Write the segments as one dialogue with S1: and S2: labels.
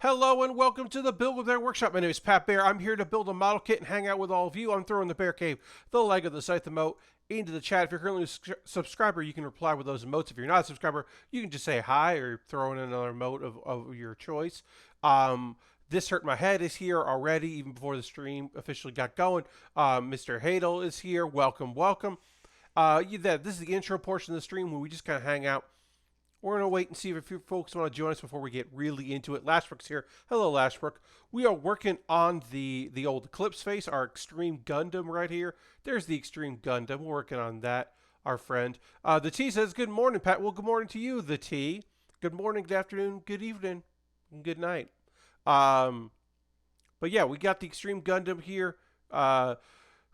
S1: Hello and welcome to the Build with Bear Workshop. My name is Pat Bear. I'm here to build a model kit and hang out with all of you. I'm throwing the Bear Cave, the Lego, the Scythe emote into the chat. If you're currently a subscriber, you can reply with those emotes. If you're not a subscriber, you can just say hi or throw in another emote of your choice. This Hurt My Head is here already, even before the stream officially got going. Mr. Hadel is here. Welcome, welcome. This is the intro portion of the stream where we just kind of hang out. We're going to wait and see if a few folks want to join us before we get really into it. Lashbrook's here. Hello, Lashbrook. We are working on the old Eclipse face, our Extreme Gundam right here. There's the Extreme Gundam. We're working on that, our friend. The T says, good morning, Pat. Well, good morning to you, the T. Good morning, good afternoon, good evening, and good night. But yeah, we got the Extreme Gundam here.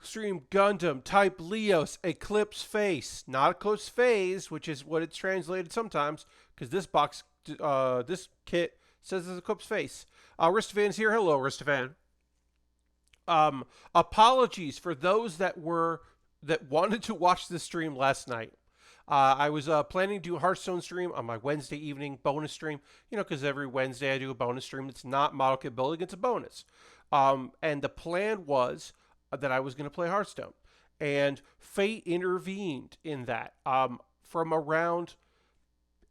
S1: Extreme Gundam, Type Leos, Eclipse Face. Not Eclipse Phase, which is what it's translated sometimes, because this kit says it's Eclipse Face. Ristophan's here. Hello, Ristophan. Apologies for those that wanted to watch the stream last night. I was planning to do a Hearthstone stream on my Wednesday evening bonus stream, because every Wednesday I do a bonus stream. It's not model kit building, it's a bonus. And the plan was that I was going to play Hearthstone. And fate intervened in that. From around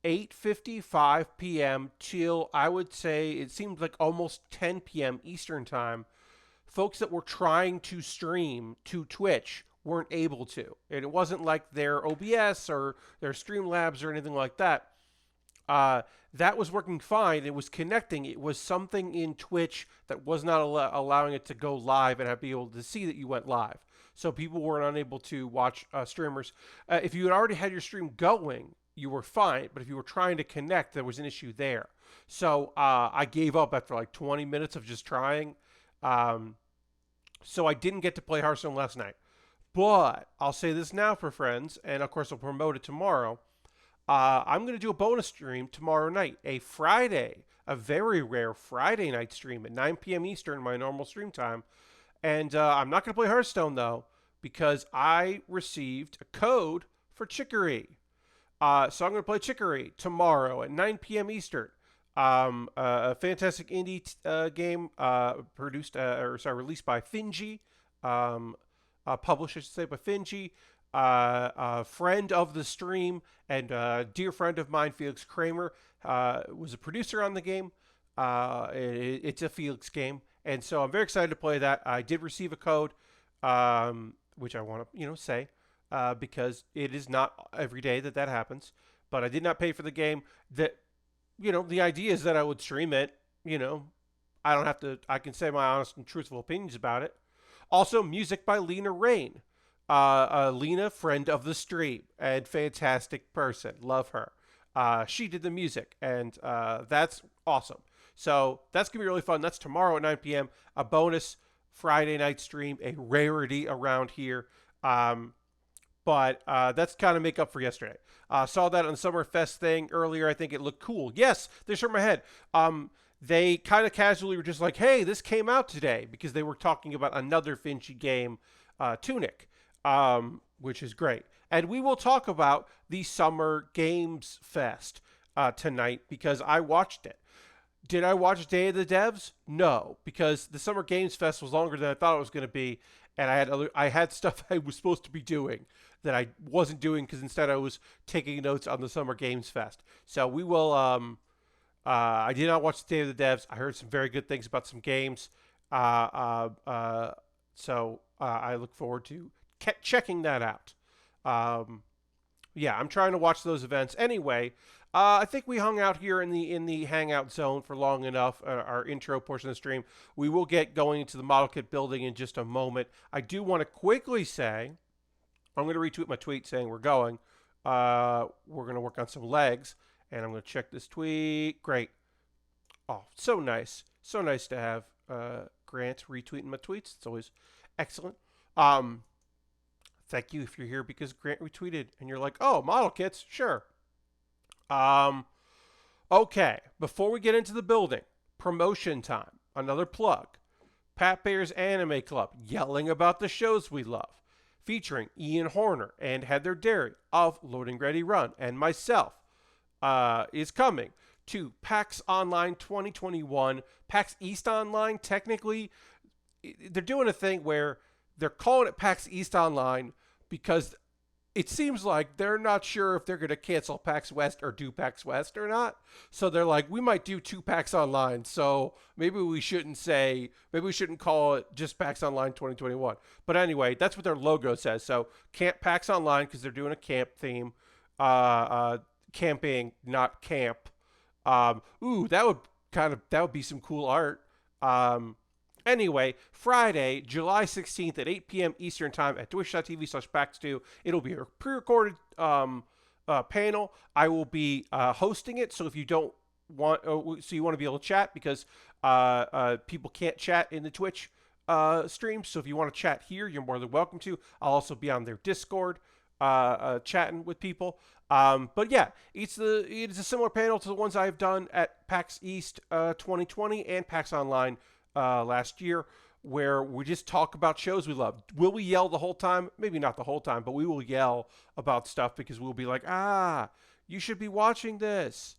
S1: 8:55 p.m. till, I would say, it seemed like almost 10 p.m. Eastern time, folks that were trying to stream to Twitch weren't able to. And it wasn't like their OBS or their Streamlabs or anything like that. That was working fine. It was connecting. It was something in Twitch that was not allowing it to go live and be able to see that you went live. So people were unable to watch streamers. If you had already had your stream going, you were fine. But if you were trying to connect, there was an issue there. So I gave up after like 20 minutes of just trying. So I didn't get to play Hearthstone last night. But I'll say this now for friends, and of course I'll promote it tomorrow. I'm going to do a bonus stream tomorrow night, a very rare Friday night stream at 9 p.m. Eastern, my normal stream time. And I'm not going to play Hearthstone, though, because I received a code for Chicory. So I'm going to play Chicory tomorrow at 9 p.m. Eastern. A fantastic indie game released by Finji. Published, I should say, by Finji. A friend of the stream and dear friend of mine, Felix Kramer, was a producer on the game. It's a Felix game, and so I'm very excited to play that. I did receive a code, which I want to say because it is not every day that happens. But I did not pay for the game. That the idea is that I would stream it. I don't have to. I can say my honest and truthful opinions about it. Also, music by Lena Rain. Lena, friend of the stream and fantastic person. Love her. She did the music, and that's awesome. So that's going to be really fun. That's tomorrow at 9 p.m. A bonus Friday night stream, a rarity around here. But that's kind of make up for yesterday. Saw that on the Summerfest thing earlier. I think it looked cool. Yes, this hurt my head. They kind of casually were just like, hey, this came out today, because they were talking about another Finchi game, Tunic. Which is great. And we will talk about the Summer Games Fest tonight, because I watched it. Did I watch Day of the Devs? No, because the Summer Games Fest was longer than I thought it was going to be, and I had stuff I was supposed to be doing that I wasn't doing, because instead I was taking notes on the Summer Games Fest. So we will. I did not watch Day of the Devs. I heard some very good things about some games. So I look forward to checking that out. I'm trying to watch those events anyway. I think we hung out here in the hangout zone for long enough. Our intro portion of the stream. We will get going into the model kit building in just a moment. I do want to quickly say, I'm going to retweet my tweet saying we're going. We're going to work on some legs, and I'm going to check this tweet. Great. Oh, so nice. So nice to have Grant retweeting my tweets. It's always excellent. Thank you if you're here because Grant retweeted and you're like, oh, model kits, sure. Okay, before we get into the building, promotion time. Another plug. Pat Bear's Anime Club, yelling about the shows we love, featuring Ian Horner and Heather Derry of Loading Ready Run and myself, is coming to PAX Online 2021. PAX East Online, technically, they're doing a thing where they're calling it PAX East Online because it seems like they're not sure if they're going to cancel PAX West or do PAX West or not. So they're like, we might do 2 PAX Online. So maybe we shouldn't call it just PAX Online 2021. But anyway, that's what their logo says. So Camp PAX Online because they're doing a camp theme. Camping, not camp. That would be some cool art. Anyway, Friday, July 16th at 8 p.m. Eastern Time at twitch.tv/PAX2. It'll be a pre-recorded panel. I will be hosting it, so if you don't want, so you want to be able to chat because people can't chat in the Twitch stream. So if you want to chat here, you're more than welcome to. I'll also be on their Discord chatting with people. But yeah, it's a similar panel to the ones I've done at PAX East 2020 and PAX Online last year, where we just talk about shows we love. Will we yell the whole time? Maybe not the whole time, but we will yell about stuff because we'll be like, you should be watching this.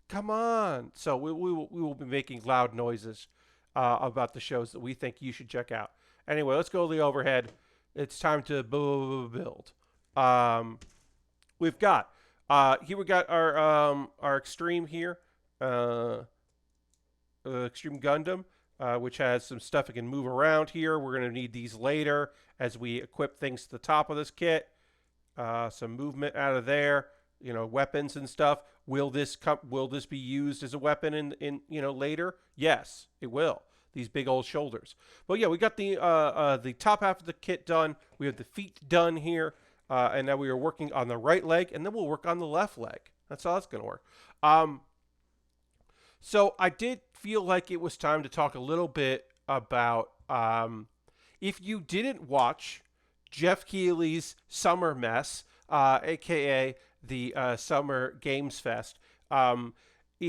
S1: Come on. So we will be making loud noises about the shows that we think you should check out. Anyway, let's go to the overhead. It's time to build. We've got here we got our Extreme here, Extreme Gundam. Which has some stuff that can move around here. We're going to need these later as we equip things to the top of this kit. Some movement out of there, weapons and stuff. Will this be used as a weapon in later? Yes, it will. These big old shoulders. But yeah, we got the top half of the kit done. We have the feet done here, and now we are working on the right leg, and then we'll work on the left leg. That's how that's going to work. So I did feel like it was time to talk a little bit about if you didn't watch Jeff Keighley's Summer Mess, aka the Summer Games Fest.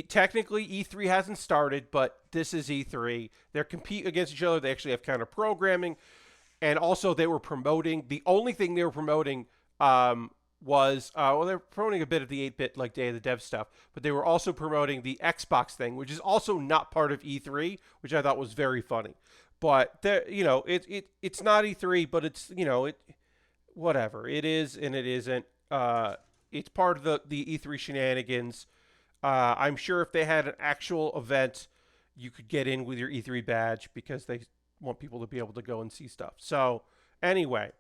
S1: Technically E3 hasn't started, but this is E3. They're competing against each other. They actually have counter programming, and also they were promoting. The only thing they were promoting was they're promoting a bit of the 8-bit like Day of the Dev stuff, but they were also promoting the Xbox thing, which is also not part of E3, which I thought was very funny. But it's not E3, but it's whatever it is and it isn't. It's part of the E3 shenanigans. I'm sure if they had an actual event, you could get in with your E3 badge because they want people to be able to go and see stuff. So anyway,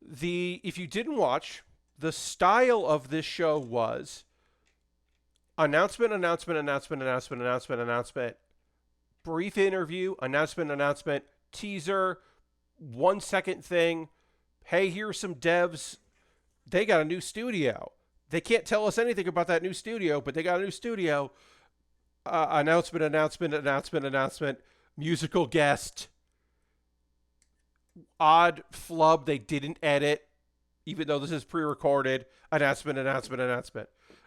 S1: if you didn't watch, the style of this show was announcement, brief interview, announcement, teaser, 1 second thing. Hey, here's some devs. They got a new studio. They can't tell us anything about that new studio, but they got a new studio. Announcement, musical guest. Odd flub they didn't edit, even though this is pre-recorded. Announcement.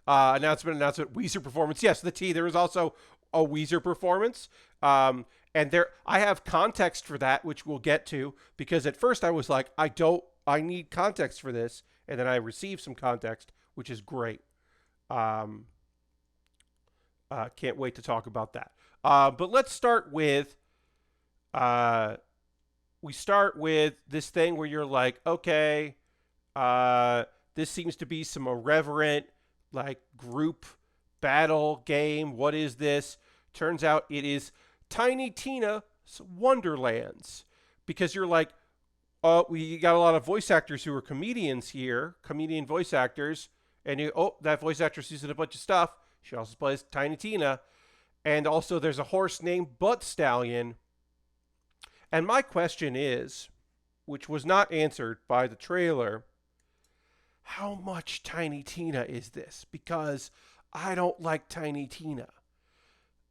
S1: Weezer performance. Yes, the T. There is also a Weezer performance. And I have context for that, which we'll get to, because at first I was like, I need context for this, and then I received some context, which is great. Can't wait to talk about that. But let's start with we start with this thing where you're like, okay, this seems to be some irreverent, like, group battle game. What is this? Turns out it is Tiny Tina's Wonderlands. Because you're like, we got a lot of voice actors who are comedians here, comedian voice actors, and that voice actress is in a bunch of stuff. She also plays Tiny Tina. And also there's a horse named Butt Stallion. And my question is, which was not answered by the trailer, how much Tiny Tina is this? Because I don't like Tiny Tina.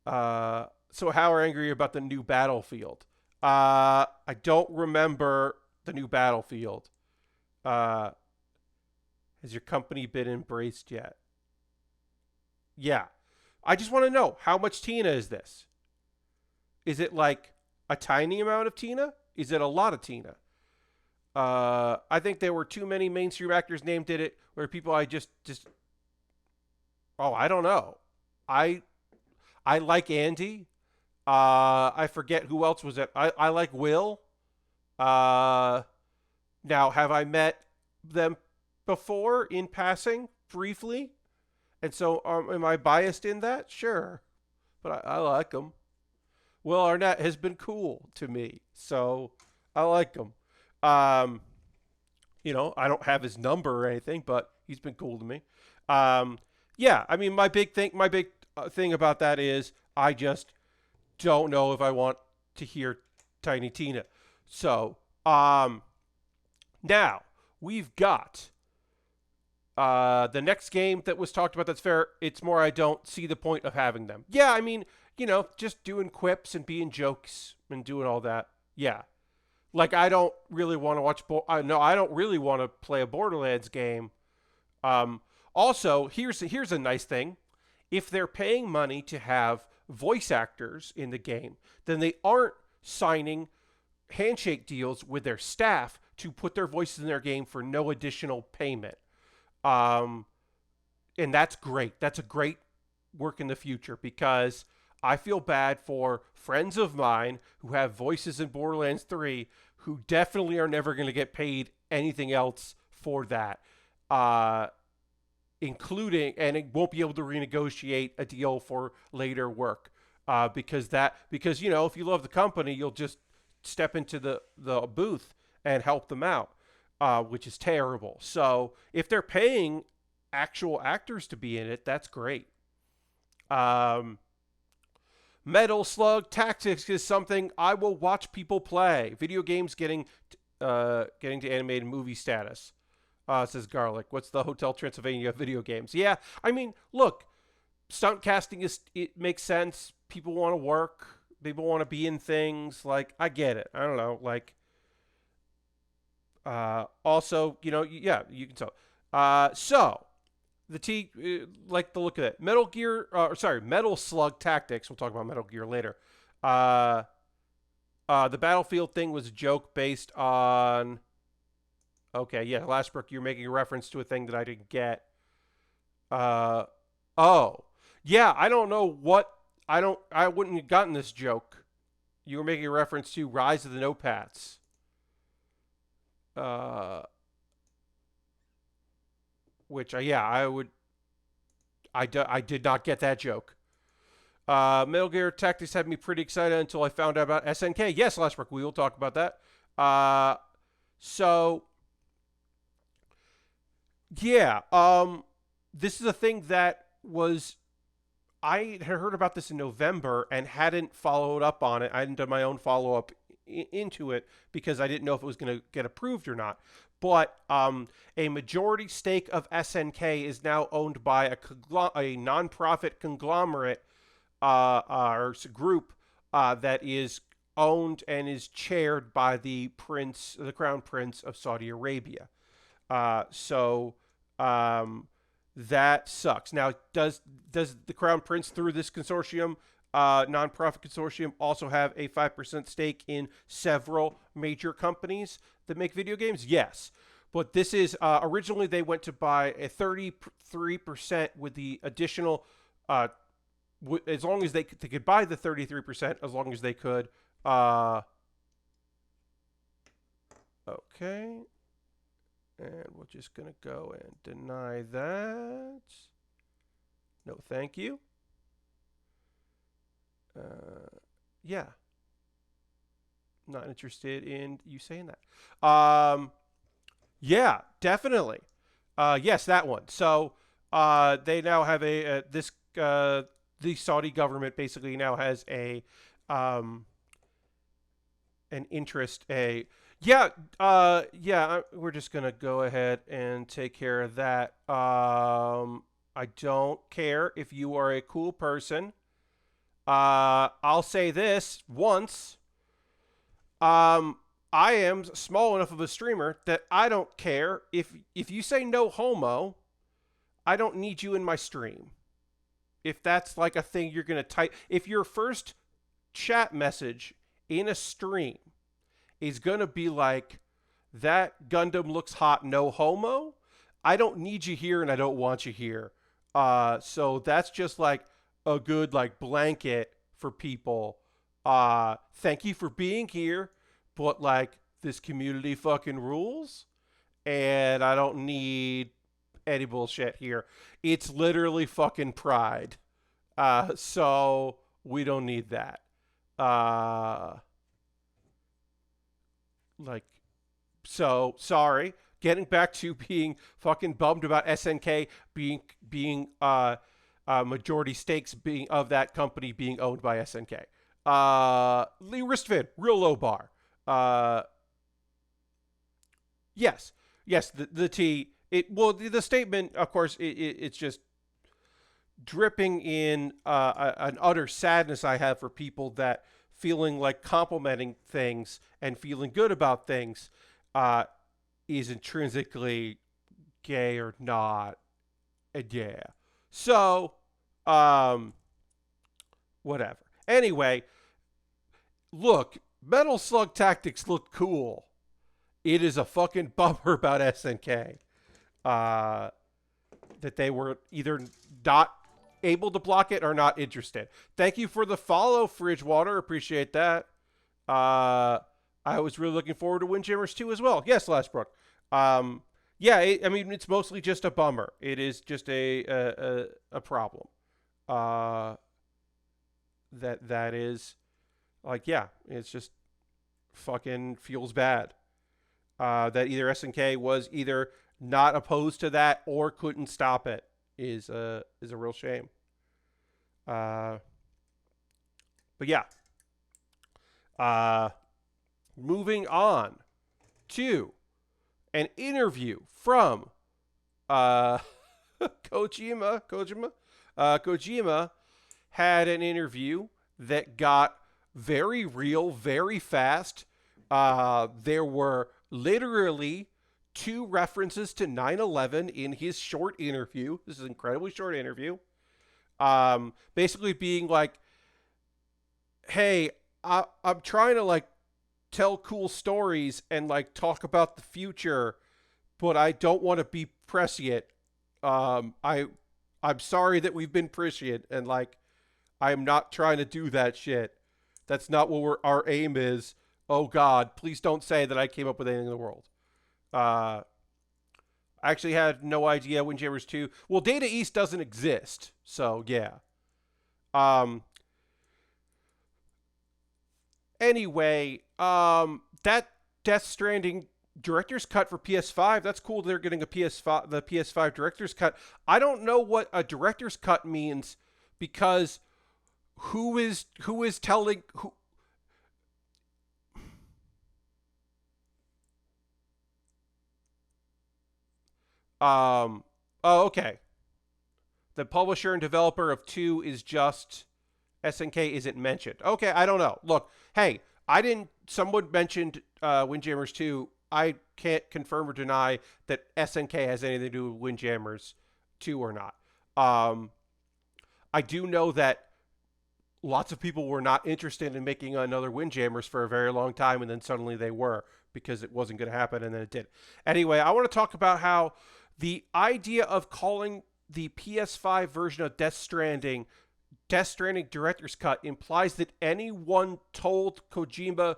S1: So how angry are you about the new Battlefield? I don't remember the new Battlefield. Has your company been embraced yet? Yeah. I just want to know, how much Tina is this? Is it like a tiny amount of Tina? Is it a lot of Tina? I think there were too many mainstream actors named in it where people I just Oh, I don't know. I I like Andy. I forget who else was it. I like Will. Uh, Now, have I met them before in passing briefly? And so, am I biased in that? Sure, but I like them. Will Arnett has been cool to me, so I like him. Um, I don't have his number or anything, but he's been cool to me. Um, yeah, I mean, my big thing about that is I just don't know if I want to hear Tiny Tina. So, now we've got the next game that was talked about that's fair. It's more I don't see the point of having them. Yeah, I mean, just doing quips and being jokes and doing all that. Yeah. Like I don't really want to watch no, I don't really want to play a Borderlands game. Um Also, here's a nice thing. If they're paying money to have voice actors in the game, then they aren't signing handshake deals with their staff to put their voices in their game for no additional payment. Um, and that's great. That's a great work in the future because I feel bad for friends of mine who have voices in Borderlands 3 who definitely are never going to get paid anything else for that. Uh, Including, and it won't be able to renegotiate a deal for later work. Because if you love the company, you'll just step into the booth and help them out, which is terrible. So if they're paying actual actors to be in it, that's great. Um, Metal Slug Tactics is something I will watch people play. Video games getting to animated movie status. Says Garlic. What's the Hotel Transylvania video games? Yeah, I mean, look, stunt casting it makes sense. People want to work. People want to be in things. Like, I get it. I don't know. Like, also, yeah, you can tell. So like the look of it. Metal Slug Tactics. We'll talk about Metal Gear later. Uh, the Battlefield thing was a joke based on. Okay, yeah, Lashbrook, you're making a reference to a thing that I didn't get. Uh, oh, yeah, I don't know what I wouldn't have gotten this joke. You were making a reference to Rise of the Notepads. Uh, which, yeah, I did not get that joke. Metal Gear Tactics had me pretty excited until I found out about SNK. Yes, Lashbrook, we will talk about that. So yeah, this is a thing that was I had heard about this in November and hadn't followed up on it. I hadn't done my own follow up into it because I didn't know if it was going to get approved or not. But a majority stake of SNK is now owned by a nonprofit conglomerate or group that is owned and is chaired by the Crown Prince of Saudi Arabia. So that sucks. Now, does the Crown Prince through this consortium, nonprofit consortium, also have a 5% stake in several major companies that make video games? Yes. But this is originally they went to buy a 33% with the additional, as long as they could buy the 33%, as long as they could. Okay. And we're just going to go and deny that. No, thank you. Yeah. Not interested in you saying that. Yeah, definitely. Yes, that one. So they now have the Saudi government basically now has an interest, we're just gonna go ahead and take care of that. I don't care if you are a cool person. I'll say this once. I am small enough of a streamer that I don't care if you say no homo. I don't need you in my stream. If that's like a thing you're gonna type, if your first chat message in a stream is gonna be like, that Gundam looks hot, no homo, I don't need you here and I don't want you here. So that's just like a good like blanket for people. Thank you for being here, but like this community fucking rules, and I don't need any bullshit here. It's literally fucking pride. So we don't need that. Uh, like, so sorry. Getting back to being fucking bummed about SNK being majority stakes being of that company being owned by SNK. Lee Ristvin, real low bar. Uh, yes, yes. The T. It well the statement, of course, it's just dripping in an utter sadness I have for people that feeling like complimenting things and feeling good about things uh, is intrinsically gay or not. And yeah. So, um, whatever. Anyway, look, Metal Slug Tactics look cool. It is a fucking bummer about SNK. Uh, that they were either not able to block it or not interested. Thank you for the follow, Fridgewater. Appreciate that. I was really looking forward to Windjammers 2 as well. Yes, Lashbrook. Yeah, I mean, it's mostly just a bummer. It is just a problem. Uh, that is like, yeah, it's just fucking feels bad. That either SNK was either not opposed to that or couldn't stop it is a real shame. But yeah. Uh, Moving on to an interview from Kojima had an interview that got very real very fast. There were literally two references to 9/11 in his short interview. This is an incredibly short interview. Basically being like, hey, I'm trying to like tell cool stories and like talk about the future, but I don't want to be prescient. I'm sorry that we've been prescient, and like I'm not trying to do that shit. That's not what our aim is. Oh God, please don't say that I came up with anything in the world. I actually had no idea Windjammers 2. Well, Data East doesn't exist, so yeah. Um. Anyway, that Death Stranding director's cut for PS5. That's cool. They're getting the PS5 director's cut. I don't know what a director's cut means because who is telling who? Oh, okay. The publisher and developer of 2 is just SNK isn't mentioned. Okay, I don't know. Look, hey, I didn't. Someone mentioned Windjammers 2. I can't confirm or deny that SNK has anything to do with Windjammers 2 or not. I do know that lots of people were not interested in making another Windjammers for a very long time, and then suddenly they were because it wasn't going to happen, and then it did. Anyway, I want to talk about how the idea of calling the PS5 version of Death Stranding director's cut implies that anyone told Kojima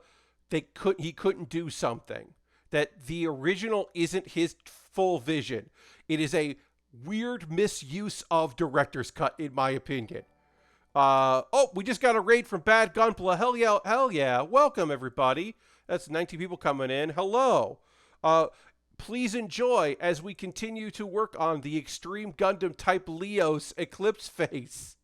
S1: he couldn't do something, that the original isn't his full vision. It is a weird misuse of director's cut, in my opinion. Oh, we just got a raid from Bad Gunpla. Hell yeah, hell yeah. Welcome, everybody. That's 19 people coming in. Hello. Please enjoy as we continue to work on the Extreme Gundam Type Leos Eclipse face,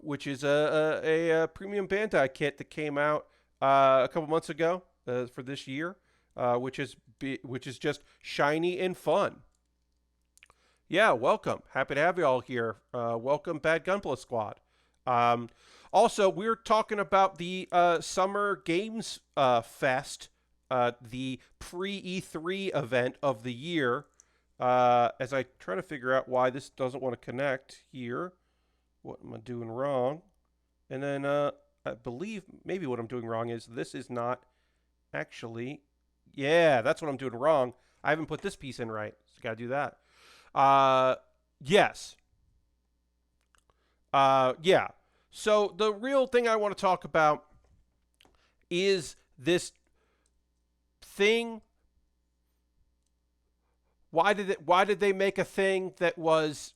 S1: which is a premium Bandai kit that came out a couple months ago for this year, which is just shiny and fun. Yeah, welcome. Happy to have you all here. Welcome, Bad Gunpla Squad. Also, we're talking about the Summer Games Fest, the pre-E3 event of the year. As I try to figure out why this doesn't want to connect here. What am I doing wrong? And then I believe maybe what I'm doing wrong is this is not actually... Yeah, that's what I'm doing wrong. I haven't put this piece in right. So got to do that. Yes. Yeah. So the real thing I want to talk about is this thing. Why did they make a thing that was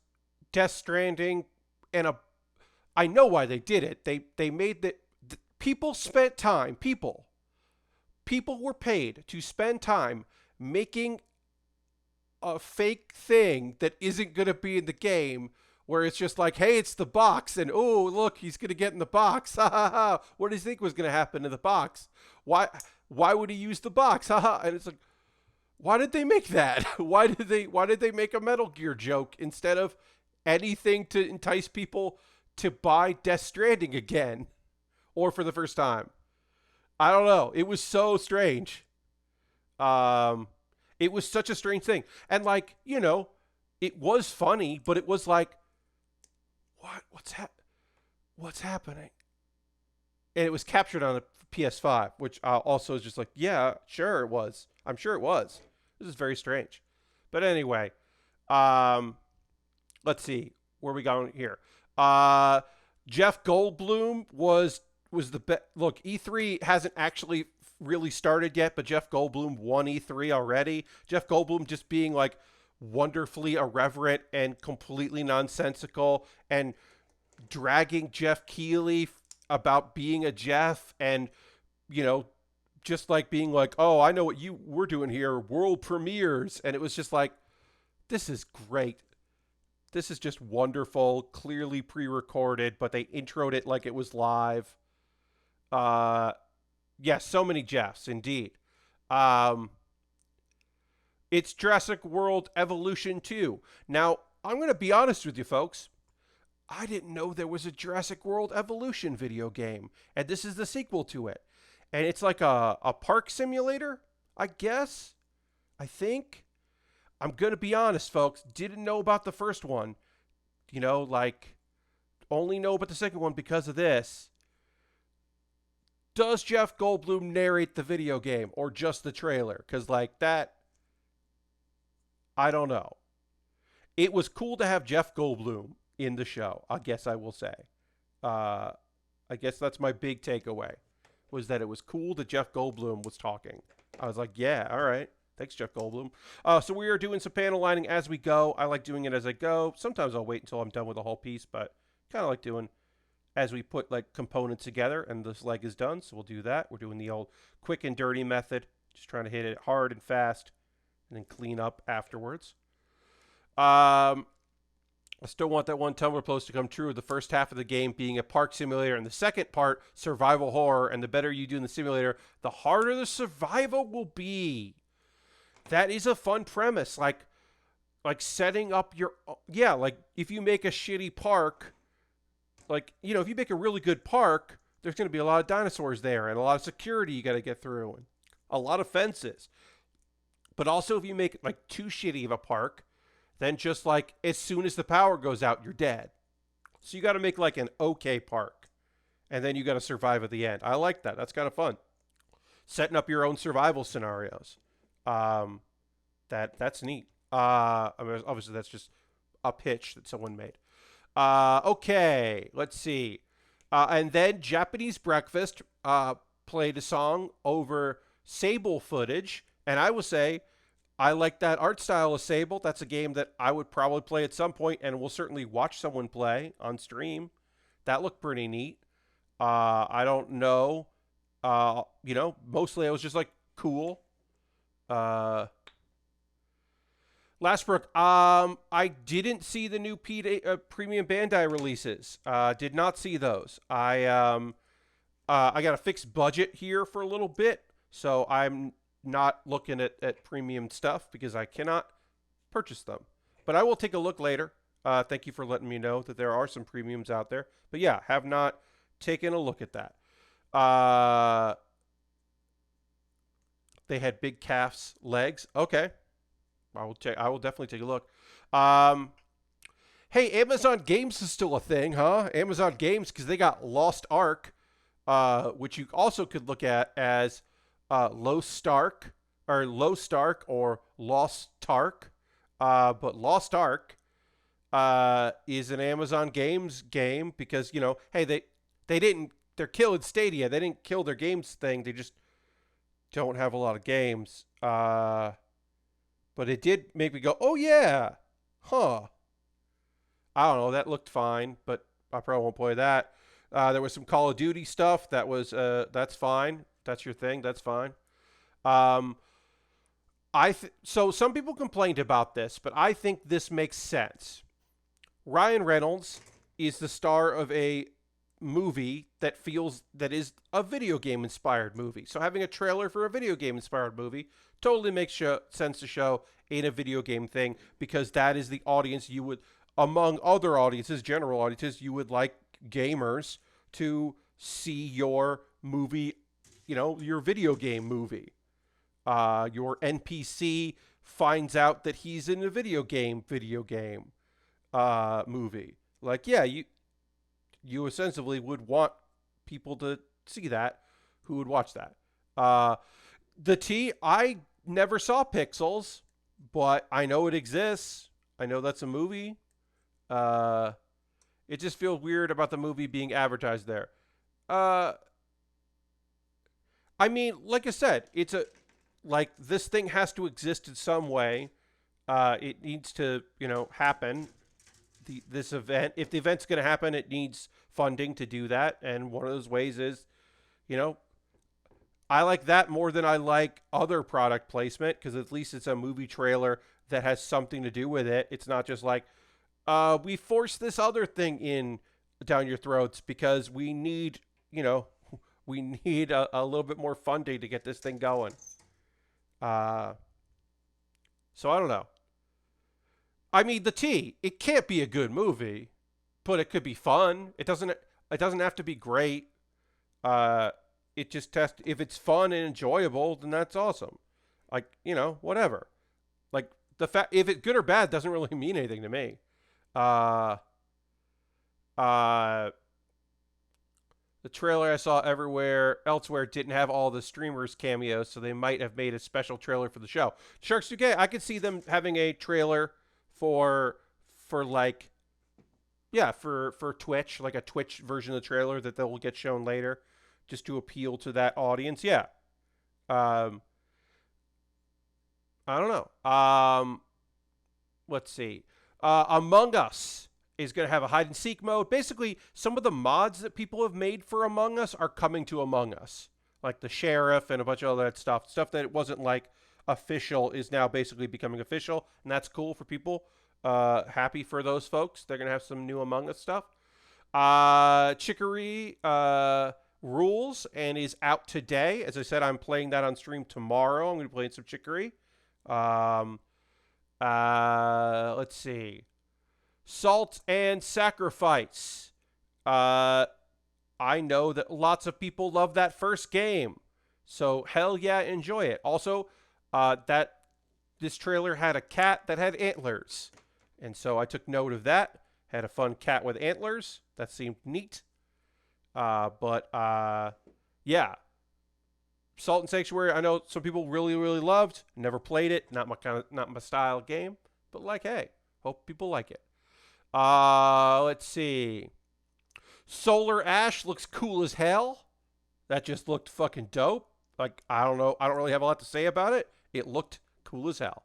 S1: Death Stranding and a I know why they did it. They made the people spent time. People were paid to spend time making a fake thing that isn't going to be in the game, where it's just like, hey, it's the box, and oh, look, he's going to get in the box. Ha ha ha. What do you think was going to happen to the box? Why would he use the box? Ha ha. And it's like, why did they make that? Why did they make a Metal Gear joke instead of anything to entice people to buy Death Stranding again or for the first time? I don't know. It was so strange. Um, it was such a strange thing, and like it was funny, but it was like, what's happening? And it was captured on a PS5, which also is just like, yeah, sure it was. I'm sure it was. This is very strange, but anyway, um, let's see where we going here. Uh, Jeff Goldblum was the best. Look, E3 hasn't actually really started yet, but Jeff Goldblum won E3 already. Jeff Goldblum just being like wonderfully irreverent and completely nonsensical and dragging Jeff Keighley about being a Jeff and you know just like being like, oh, I know what we're doing here, world premieres, and it was just like, this is great. This is just wonderful, clearly pre-recorded, but they introed it like it was live. Uh, yes, so many Jeffs, indeed. Um, it's Jurassic World Evolution 2. Now, I'm going to be honest with you, folks. I didn't know there was a Jurassic World Evolution video game, and this is the sequel to it. And it's like a park simulator, I guess. I think. I'm going to be honest, folks. Didn't know about the first one. Like, only know about the second one because of this. Does Jeff Goldblum narrate the video game or just the trailer? Because, like, that, I don't know. It was cool to have Jeff Goldblum in the show, I guess I will say. Uh, I guess that's my big takeaway, was that it was cool that Jeff Goldblum was talking. I was like, yeah, all right. Thanks, Jeff Goldblum. So we are doing some panel lining as we go. I like doing it as I go. Sometimes I'll wait until I'm done with the whole piece, but kind of like doing as we put like components together and this leg is done. So we'll do that. We're doing the old quick and dirty method, just trying to hit it hard and fast and then clean up afterwards. I still want that one Tumblr post to come true. The first half of the game being a park simulator and the second part survival horror. And the better you do in the simulator, the harder the survival will be. That is a fun premise. Like setting up your, yeah, like if you make a shitty park, like, if you make a really good park, there's going to be a lot of dinosaurs there and a lot of security you got to get through and a lot of fences. But also if you make like too shitty of a park, then just like as soon as the power goes out, you're dead. So you got to make like an okay park and then you got to survive at the end. I like that. That's kind of fun. Setting up your own survival scenarios. That's neat. I mean, obviously that's just a pitch that someone made. Okay, let's see. And then Japanese Breakfast played a song over Sable footage, and I will say I like that art style of Sable. That's a game that I would probably play at some point, and will certainly watch someone play on stream. That looked pretty neat. I don't know. Mostly I was just like, cool. Lastbrook, I didn't see the new premium Bandai releases. Did not see those. I got a fixed budget here for a little bit, so I'm not looking at premium stuff because I cannot purchase them. But I will take a look later. Thank you for letting me know that there are some premiums out there. But yeah, have not taken a look at that. They had big calf's legs. Okay. I will definitely take a look. Hey, Amazon Games is still a thing, huh? Amazon Games, because they got Lost Ark, which you also could look at as Lost Stark or Lost Ark. But Lost Ark is an Amazon Games game because, hey, they didn't, they're killing Stadia. They didn't kill their games thing. They just don't have a lot of games. But it did make me go, oh yeah, huh. I don't know. That looked fine, but I probably won't play that. There was some Call of Duty stuff that was, that's fine. That's your thing. That's fine. Um, so some people complained about this, but I think this makes sense. Ryan Reynolds is the star of a movie that is a video game inspired movie. So having a trailer for a video game inspired movie totally makes sense to show in a video game thing because that is the audience you would, among other audiences, general audiences, you would like gamers to see your movie, your video game movie. Your NPC finds out that he's in a video game movie. Like, yeah, you ostensibly would want people to see that who would watch that. I never saw Pixels, but I know it exists. I know that's a movie. It just feels weird about the movie being advertised there. I mean, like I said, this thing has to exist in some way. It needs to, happen. This event, if the event's going to happen, it needs funding to do that. And one of those ways is, I like that more than I like other product placement because at least it's a movie trailer that has something to do with it. It's not just like, we force this other thing in down your throats because we need, we need a little bit more funding to get this thing going. So I don't know. I mean, it can't be a good movie, but it could be fun. It doesn't have to be great. It just if it's fun and enjoyable, then that's awesome. Like, whatever. Like if it's good or bad doesn't really mean anything to me. The trailer I saw elsewhere didn't have all the streamers cameos, so they might have made a special trailer for the show. Sharks 2K, I could see them having a trailer for Twitch, like a Twitch version of the trailer that will get shown later, just to appeal to that audience. Yeah. I don't know. Let's see. Among Us is going to have a hide and seek mode. Basically, some of the mods that people have made for Among Us are coming to Among Us, like the sheriff and a bunch of other stuff. Stuff that wasn't like official is now basically becoming official, and that's cool for people. Happy for those folks. They're going to have some new Among Us stuff. Chicory rules and is out today. As I said, I'm playing that on stream tomorrow. I'm going to be playing some Chicory. Let's see. Salt and Sacrifice. I know that lots of people love that first game. So hell yeah, enjoy it. Also, this trailer had a cat that had antlers. And so I took note of that. Had a fun cat with antlers. That seemed neat. Yeah. Salt and Sanctuary, I know some people really, really loved. Never played it. Not my style game. But hey, hope people like it. Let's see. Solar Ash looks cool as hell. That just looked fucking dope. Like, I don't know. I don't really have a lot to say about it. It looked cool as hell.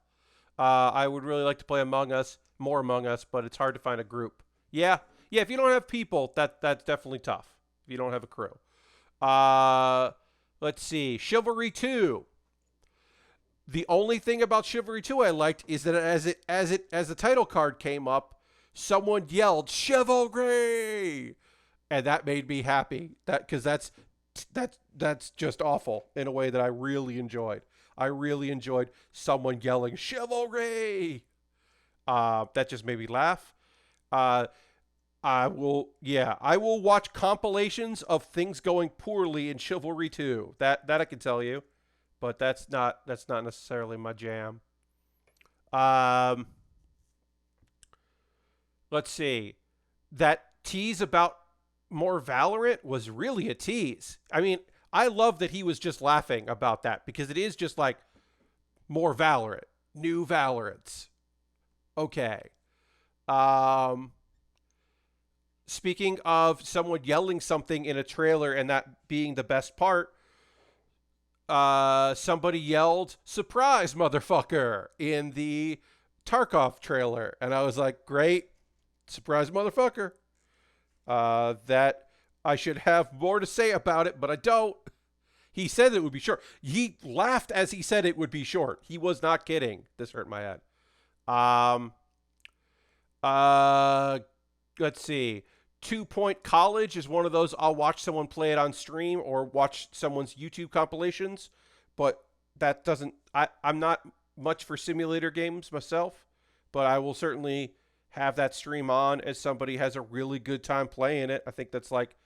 S1: I would really like to play more Among Us, but it's hard to find a group. Yeah. If you don't have people, that's definitely tough. If you don't have a crew. Let's see. Chivalry 2. The only thing about Chivalry 2 I liked is that as the title card came up, someone yelled "Chivalry," and that made me happy. Because that's just awful in a way that I really enjoyed. I really enjoyed someone yelling "Chivalry." That just made me laugh. I will watch compilations of things going poorly in Chivalry 2. That I can tell you, but that's not necessarily my jam. Let's see. That tease about more Valorant was really a tease. I mean, I love that he was just laughing about that because it is just like more Valorant, new Valorants. Okay. Um, Speaking of someone yelling something in a trailer and that being the best part, somebody yelled "Surprise, motherfucker!" in the Tarkov trailer, and I was like, "Great, surprise, motherfucker!" That I should have more to say about it, but I don't. He said it would be short. He laughed as he said it would be short. He was not kidding. This hurt my head. Um, uh, let's see. 2 Point College is one of those I'll watch someone play it on stream or watch someone's YouTube compilations, but that doesn't. I'm not much for simulator games myself, but I will certainly have that stream on as somebody has a really good time playing it. I think that's like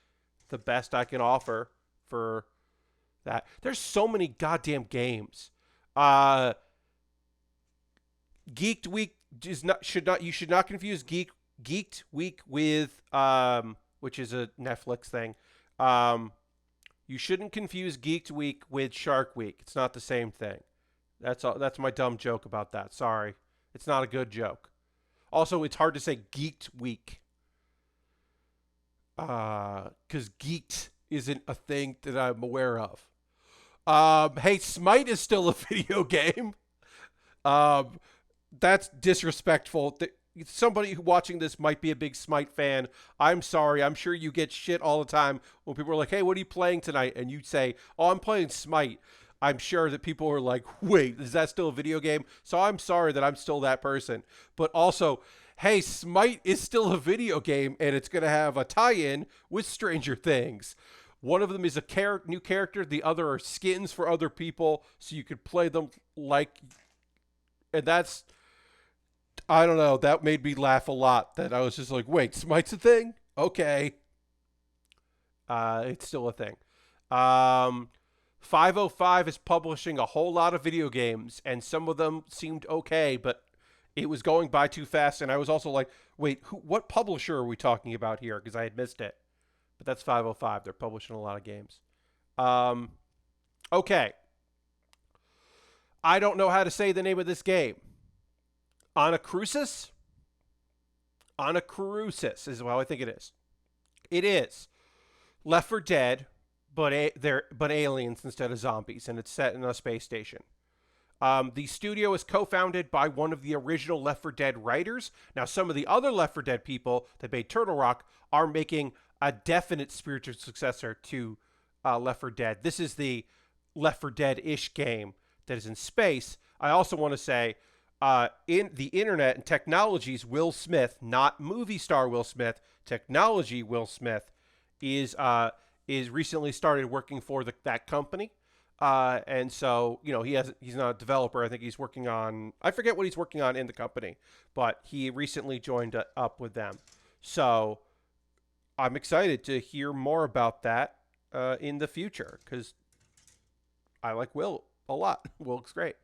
S1: the best I can offer for that. There's so many goddamn games. Uh, Geeked Week is not should not you should not confuse Geeked Week with which is a Netflix thing. You shouldn't confuse Geeked Week with Shark Week. It's not the same thing. That's all. That's my dumb joke about that. Sorry, it's not a good joke. Also, it's hard to say Geeked Week because geeked isn't a thing that I'm aware of. Hey, Smite is still a video game. That's disrespectful. Somebody watching this might be a big Smite fan. I'm sorry. I'm sure you get shit all the time when people are like, hey, what are you playing tonight? And you say, oh, I'm playing Smite. I'm sure that people are like, wait, is that still a video game? So I'm sorry that I'm still that person. But also, hey, Smite is still a video game, and it's going to have a tie-in with Stranger Things. One of them is a new character. The other are skins for other people, so you could play them like... And that's... I don't know. That made me laugh a lot. That I was just like, wait, Smite's a thing? Okay. It's still a thing. 505 is publishing a whole lot of video games, and some of them seemed okay, but it was going by too fast, and I was also like, wait, what publisher are we talking about here? Because I had missed it. But that's 505. They're publishing a lot of games. Okay. I don't know how to say the name of this game. Anacrusis? Anacrusis is how I think it is. It is Left 4 Dead, but aliens instead of zombies, and it's set in a space station. The studio is co-founded by one of the original Left 4 Dead writers. Now, some of the other Left 4 Dead people that made Turtle Rock are making a definite spiritual successor to Left 4 Dead. This is the Left 4 Dead-ish game that is in space. I also want to say, in the internet and technologies, Will Smith, not movie star Will Smith, technology Will Smith, is recently started working for that company. And so, he's not a developer. I think he's working on, I forget what he's working on in the company, but he recently joined up with them. So I'm excited to hear more about that in the future, because I like Will a lot. Will looks great.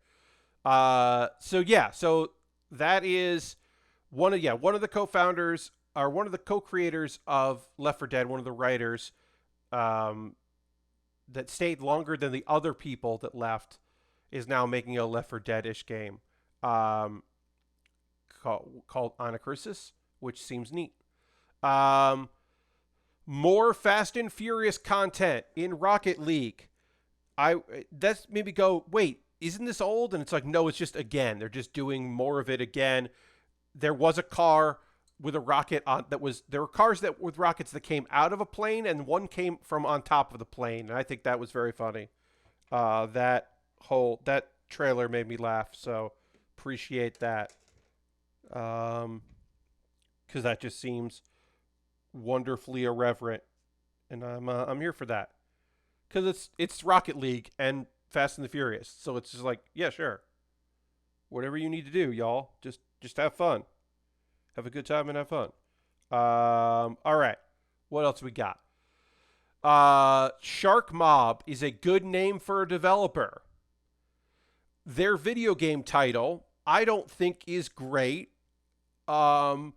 S1: So that is one of the co-founders, or one of the co-creators of Left 4 Dead, one of the writers, that stayed longer than the other people that left, is now making a Left 4 Dead-ish game called Anacrusis, which seems neat. More Fast and Furious content in Rocket League. That's made me go, wait, isn't this old? And it's like, no, it's just again. They're just doing more of it again. There was a car with a rocket on there were cars with rockets that came out of a plane, and one came from on top of the plane, and I think that was very funny. That trailer made me laugh, so appreciate that. Because that just seems wonderfully irreverent, and I'm here for that. Because it's Rocket League and Fast and the Furious, so it's just like, yeah, sure, whatever you need to do, y'all, just have fun. Have a good time and have fun. All right. What else we got? Shark Mob is a good name for a developer. Their video game title, I don't think is great. Because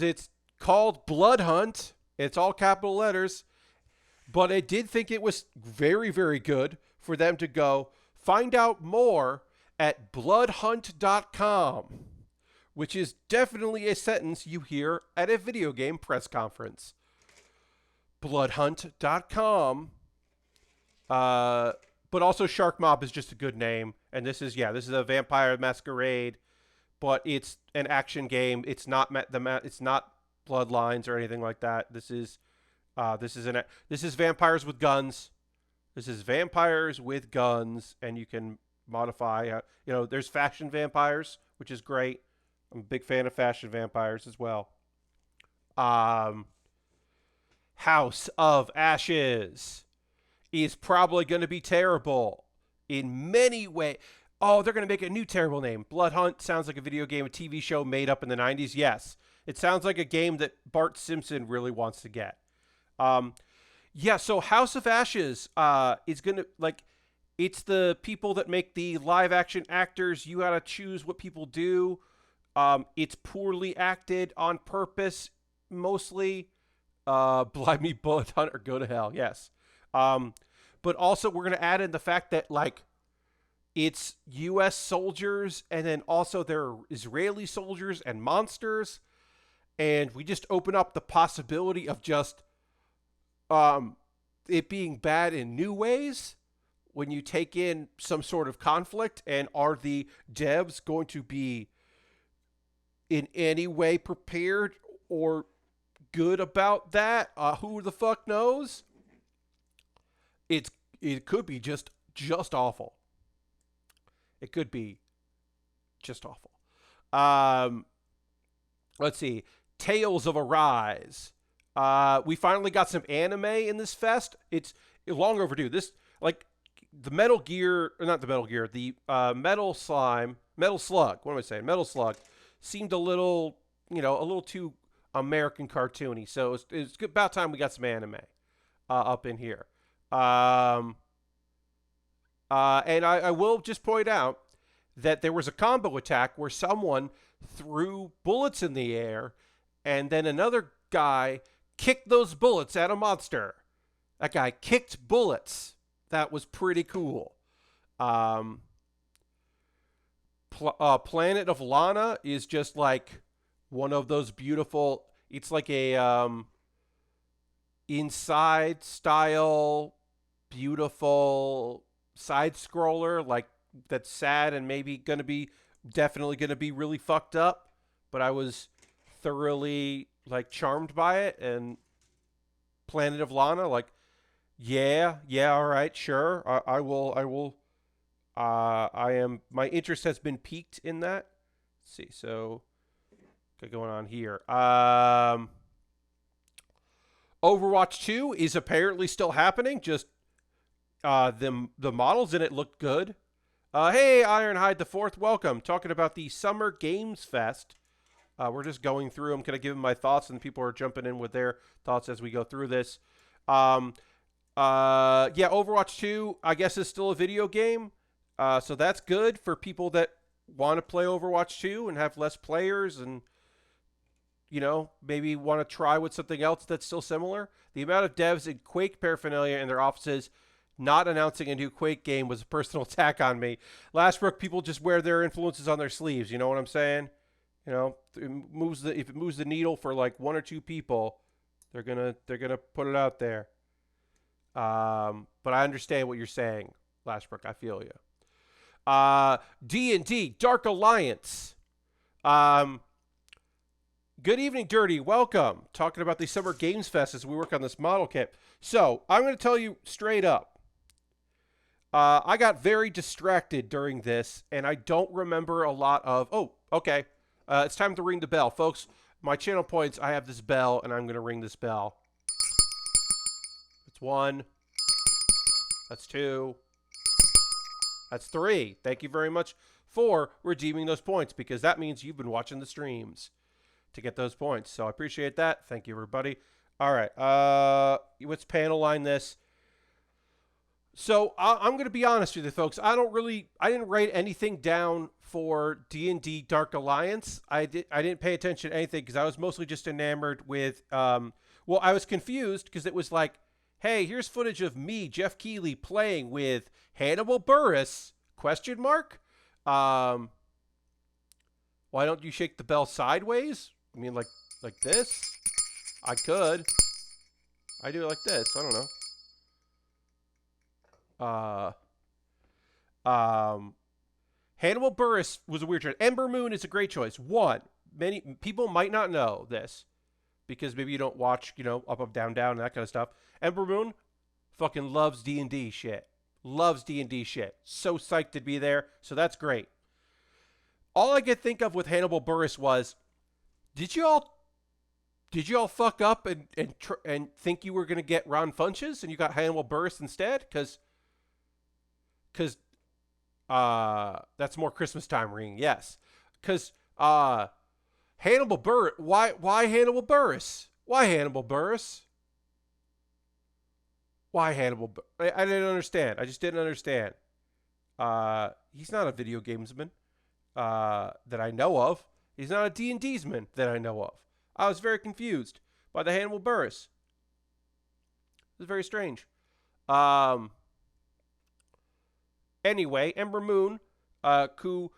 S1: it's called Blood Hunt. It's all capital letters. But I did think it was very, very good for them to go find out more at bloodhunt.com. which is definitely a sentence you hear at a video game press conference. Bloodhunt.com. But also Shark Mob is just a good name. And this is a Vampire Masquerade, but it's an action game. It's not it's not Bloodlines or anything like that. This is vampires with guns. This is vampires with guns, and you can modify. There's fashion vampires, which is great. I'm a big fan of fashion vampires as well. House of Ashes is probably going to be terrible in many ways. Oh, they're going to make a new terrible name. Blood Hunt sounds like a video game, a TV show made up in the 90s. Yes. It sounds like a game that Bart Simpson really wants to get. So House of Ashes is going to, it's the people that make the live action actors. You got to choose what people do. It's poorly acted on purpose, mostly. Blimey, Bullet Hunt, or go to hell. Yes. But also we're going to add in the fact that, it's U.S. soldiers, and then also there are Israeli soldiers and monsters. And we just open up the possibility of just it being bad in new ways when you take in some sort of conflict. And are the devs going to be in any way prepared or good about that? Who the fuck knows? It could be just awful. It could be just awful. Let's see. Tales of Arise. We finally got some anime in this fest. It's long overdue. This, the Metal Gear, or not the Metal Gear, the Metal Slug. What am I saying? Metal Slug seemed a little too American cartoony. So it's about time we got some anime up in here. And I will just point out that there was a combo attack where someone threw bullets in the air, and then another guy kicked those bullets at a monster. That guy kicked bullets. That was pretty cool. Planet of Lana is just one of those beautiful. It's like a inside style, beautiful side scroller, that's sad and maybe definitely gonna be really fucked up. But I was thoroughly charmed by it. And Planet of Lana, all right, sure, I will. My interest has been piqued in that. Let's see, so what's going on here? Overwatch 2 is apparently still happening. Just the models in it looked good. Hey, Ironhide the Fourth, welcome. Talking about the Summer Games Fest. We're just going through. I'm going to give them my thoughts, and people are jumping in with their thoughts as we go through this. Overwatch 2, I guess, is still a video game. So that's good for people that want to play Overwatch 2 and have less players and, maybe want to try with something else that's still similar. The amount of devs in Quake paraphernalia in their offices not announcing a new Quake game was a personal attack on me. Lashbrook, people just wear their influences on their sleeves. You know what I'm saying? If it moves the needle for one or two people, they're gonna put it out there. But I understand what you're saying, Lashbrook. I feel you. D&D Dark Alliance. Good evening, Dirty. Welcome. Talking about the Summer Games Fest as we work on this model kit. So I'm going to tell you straight up. I got very distracted during this, and I don't remember a lot of... Oh, okay. It's time to ring the bell. Folks, my channel points, I have this bell, and I'm going to ring this bell. That's 1. That's 2. That's 3. Thank you very much for redeeming those points, because that means you've been watching the streams to get those points. So I appreciate that. Thank you, everybody. All right. Let's panel line this. So I'm going to be honest with you, folks. I didn't write anything down for D&D Dark Alliance. I didn't pay attention to anything because I was mostly just enamored with, I was confused because it was hey, here's footage of me, Jeff Keighley, playing with Hannibal Buress, ? Why don't you shake the bell sideways? I mean, like this? I could. I do it like this. I don't know. Hannibal Buress was a weird choice. Ember Moon is a great choice. One, many people might not know this because maybe you don't watch, up, up, down, down, and that kind of stuff. Ember Moon fucking loves D&D shit. Loves D&D shit. So psyched to be there. So that's great. All I could think of with Hannibal Buress was, did you all fuck up and think you were gonna get Ron Funches and you got Hannibal Buress instead? Because that's more Christmas time ringing. Yes, because Hannibal Buress. Why Hannibal Buress? Why Hannibal Buress? Why Hannibal? I didn't understand. I just didn't understand. He's not a video gamesman that I know of. He's not a D&Dsman that I know of. I was very confused by the Hannibal Buress. It was very strange. Anyway, Ember Moon, who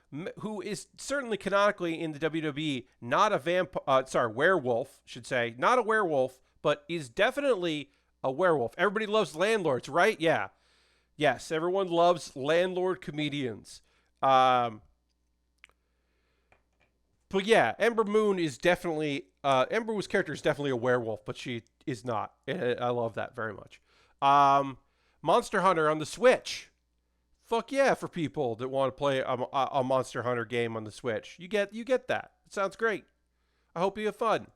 S1: is certainly canonically in the WWE not a werewolf, should say, not a werewolf, but is definitely a werewolf. Everybody loves landlords, right? Yeah. Yes, everyone loves landlord comedians. But yeah, Ember Moon is definitely Ember Moon's character is definitely a werewolf, but she is not. I love that very much. Monster Hunter on the Switch. Fuck yeah, for people that want to play a Monster Hunter game on the Switch. You get that. It sounds great. I hope you have fun.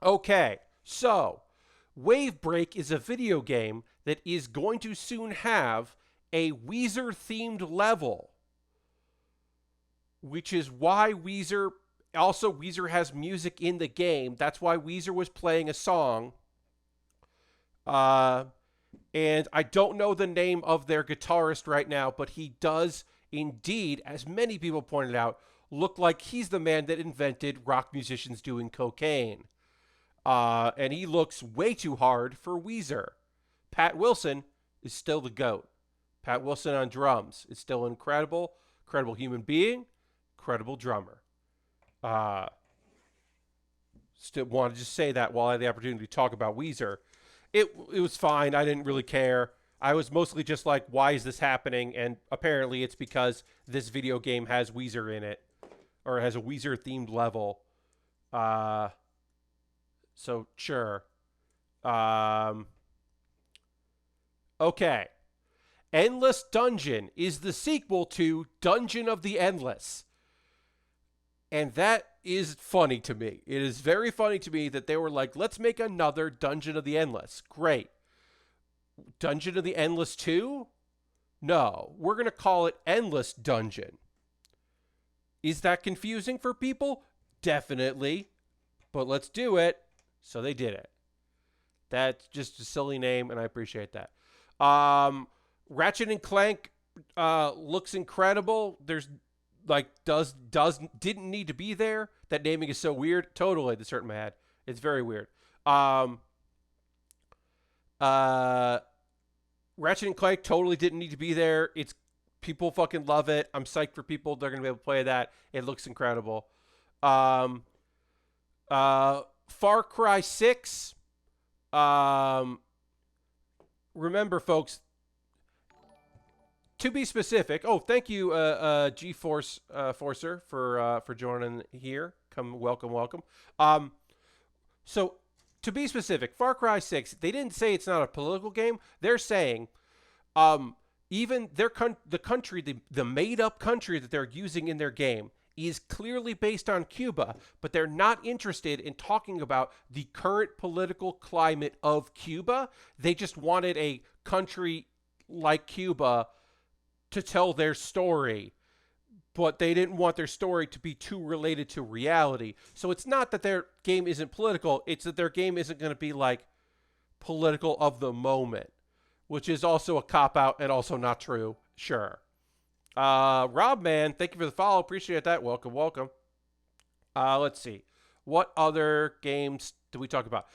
S1: Okay, so Wave Break is a video game that is going to soon have a Weezer themed level, which is why Weezer has music in the game. That's why Weezer was playing a song. And I don't know the name of their guitarist right now, but he does indeed, as many people pointed out, look like he's the man that invented rock musicians doing cocaine. And he looks way too hard for Weezer. Pat Wilson is still the GOAT. Pat Wilson on drums is still incredible human being, incredible drummer. Still wanted to just say that while I had the opportunity to talk about Weezer. It was fine. I didn't really care. I was mostly just like, why is this happening? And apparently it's because this video game has Weezer in it, or has a Weezer themed level. So sure. Okay. Endless Dungeon is the sequel to Dungeon of the Endless. And that is funny to me. It is very funny to me that they were like, let's make another Dungeon of the Endless. Great. Dungeon of the Endless 2? No, we're going to call it Endless Dungeon. Is that confusing for people? Definitely. But let's do it. So they did it. That's just a silly name, and I appreciate that. Ratchet and Clank looks incredible. There's didn't need to be there. That naming is so weird. Totally, that's hurt my head. It's very weird. Ratchet and Clank totally didn't need to be there. It's people fucking love it. I'm psyched for people. They're gonna be able to play that. It looks incredible. Far Cry 6. Remember, folks. To be specific, thank you, G-Force Forcer, for joining here. Welcome. So to be specific, Far Cry 6, they didn't say it's not a political game. They're saying, even the country, the made-up country that they're using in their game is clearly based on Cuba, but they're not interested in talking about the current political climate of Cuba. They just wanted a country like Cuba to tell their story, but they didn't want their story to be too related to reality. So it's not that their game isn't political, it's that their game isn't going to be like political of the moment, which is also a cop-out and also not true. Sure. Rob, man, thank you for the follow. Appreciate that. Welcome. Let's see. What other games do we talk about?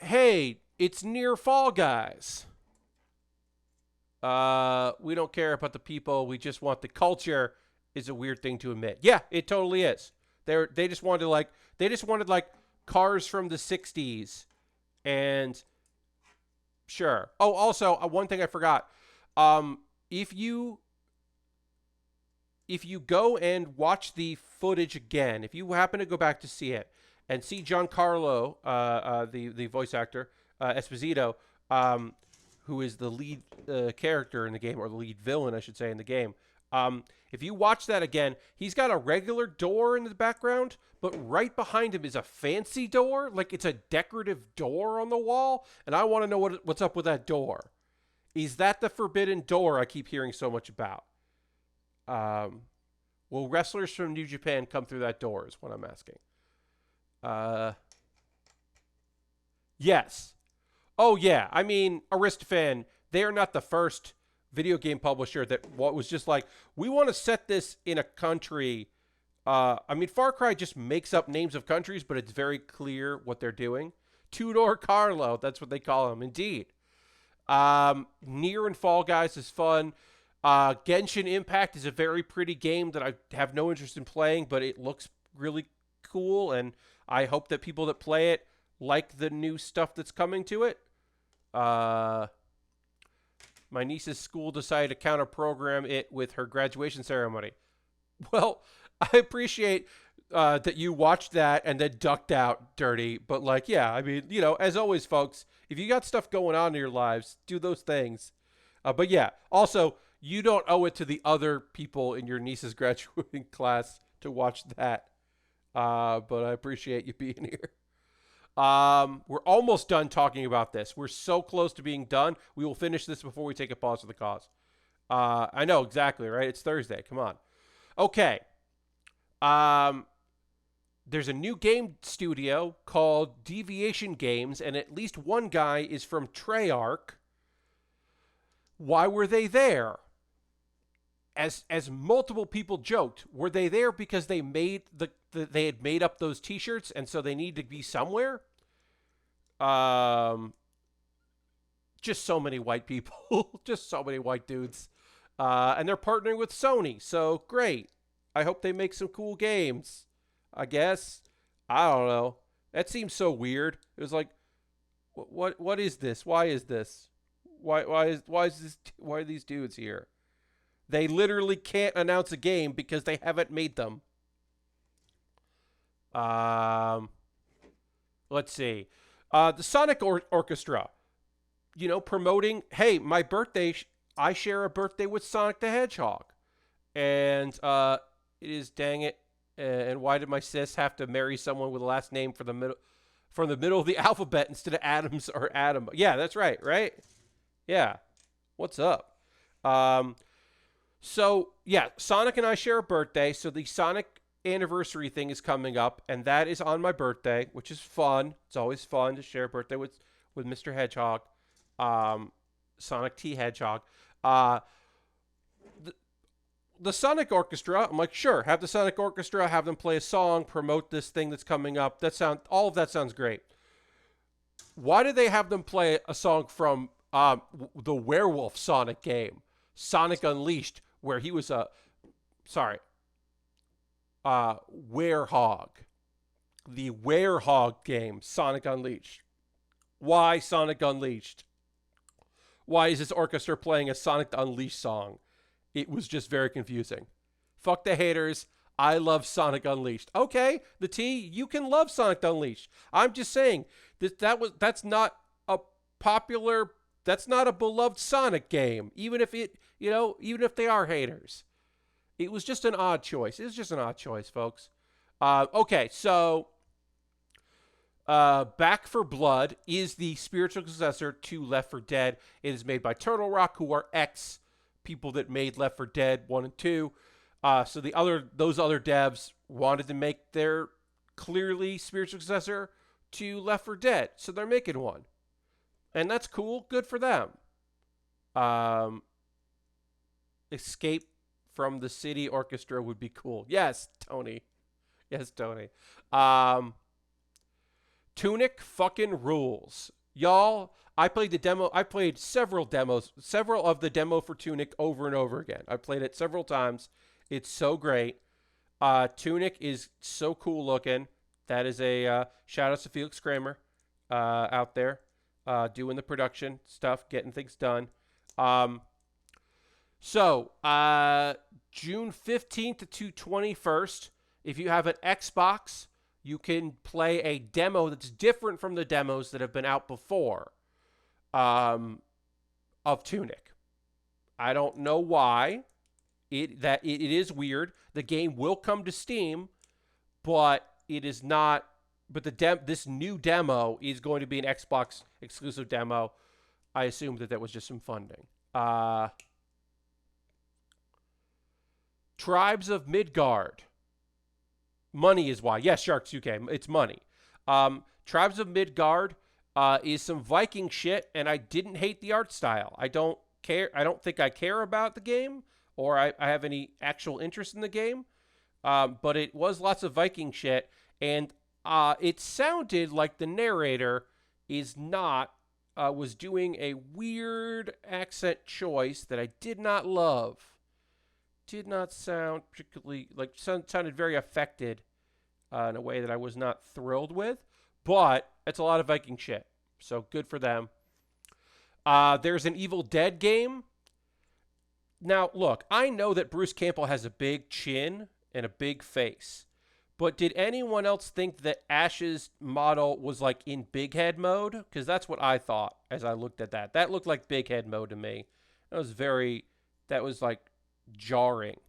S1: Hey, it's near Fall Guys. We don't care about the people. We just want the culture. Is a weird thing to admit. Yeah, it totally is. They just wanted like cars from the '60s, and sure. Oh, also one thing I forgot. Um, if you go and watch the footage again, if you happen to go back to see it and see Giancarlo, the voice actor, Esposito, um, who is the lead character in the game, or the lead villain, I should say, in the game. If you watch that again, he's got a regular door in the background, but right behind him is a fancy door, like it's a decorative door on the wall, and I want to know what's up with that door. Is that the forbidden door I keep hearing so much about? Will wrestlers from New Japan come through that door is what I'm asking. Yes. Oh, yeah. I mean, Aristofan, they are not the first video game publisher that was just like, we want to set this in a country. I mean, Far Cry just makes up names of countries, but it's very clear what they're doing. Tudor Carlo, that's what they call him, indeed. Nier and Fall Guys is fun. Genshin Impact is a very pretty game that I have no interest in playing, but it looks really cool, and I hope that people that play it like the new stuff that's coming to it. My niece's school decided to counter-program it with her graduation ceremony. Well, I appreciate that you watched that and then ducked out, Dirty. But, like, yeah, I mean, you know, as always, folks, if you got stuff going on in your lives, do those things. But, yeah, also, you don't owe it to the other people in your niece's graduating class to watch that. But I appreciate you being here. We're almost done talking about this. We're so close to being done. We will finish this before we take a pause for the cause. I know, exactly, right? It's Thursday. Come on. Okay. There's a new game studio called Deviation Games, and at least one guy is from Treyarch. Why were they there? As multiple people joked, were they there because they made they had made up those T-shirts, and so they need to be somewhere? Just so many white people, just so many white dudes, and they're partnering with Sony, so great. I hope they make some cool games. I guess. I don't know. That seems so weird. It was like, what is this? Why is this? Why are these dudes here? They literally can't announce a game because they haven't made them. Let's see. The Sonic Orchestra, you know, promoting, hey, my birthday, I share a birthday with Sonic the Hedgehog. And it is, dang it. And why did my sis have to marry someone with a last name from the middle of the alphabet instead of Adams or Adam? Yeah, that's right, right? Yeah. What's up? So, yeah, Sonic and I share a birthday. So the Sonic anniversary thing is coming up, and that is on my birthday, which is fun. It's always fun to share a birthday with Mr. Hedgehog, Sonic T. Hedgehog. The Sonic Orchestra, I'm like, sure, have the Sonic Orchestra, have them play a song, promote this thing that's coming up. All of that sounds great. Why did they have them play a song from the Werewolf Sonic game, Sonic Unleashed, where he was Werehog. The Werehog game, Sonic Unleashed. Why Sonic Unleashed? Why is this orchestra playing a Sonic the Unleashed song? It was just very confusing. Fuck the haters. I love Sonic Unleashed. Okay, the T, you can love Sonic Unleashed. I'm just saying that's not a popular, that's not a beloved Sonic game. Even if they are haters. It was just an odd choice. It was just an odd choice, folks. Okay, so Back for Blood is the spiritual successor to Left 4 Dead. It is made by Turtle Rock, who are people that made Left 4 Dead 1 and 2. So those other devs wanted to make their clearly spiritual successor to Left 4 Dead. So they're making one. And that's cool. Good for them. Escape from the City Orchestra would be cool. Yes, Tony. Yes, Tony. Tunic fucking rules. Y'all, I played the demo. I played several demos, several of the demo for Tunic over and over again. I played it several times. It's so great. Tunic is so cool looking. That is a shout out to Felix Kramer out there doing the production stuff, getting things done. Um, June 15th to 21st, if you have an Xbox, you can play a demo that's different from the demos that have been out before of Tunic. I don't know why. It is weird. The game will come to Steam, but it is not. But this new demo is going to be an Xbox exclusive demo. I assume that was just some funding. Tribes of Midgard. Money is why. Yes, Sharks UK. It's money. Tribes of Midgard is some Viking shit, and I didn't hate the art style. I don't care. I don't think I care about the game, or I have any actual interest in the game. But it was lots of Viking shit, and it sounded like the narrator was doing a weird accent choice that I did not love. Did not sound particularly, sounded very affected in a way that I was not thrilled with. But it's a lot of Viking shit, so good for them. There's an Evil Dead game. Now, look, I know that Bruce Campbell has a big chin and a big face. But did anyone else think that Ash's model was like in big head mode? Because that's what I thought as I looked at that. That looked like big head mode to me. That was like jarring.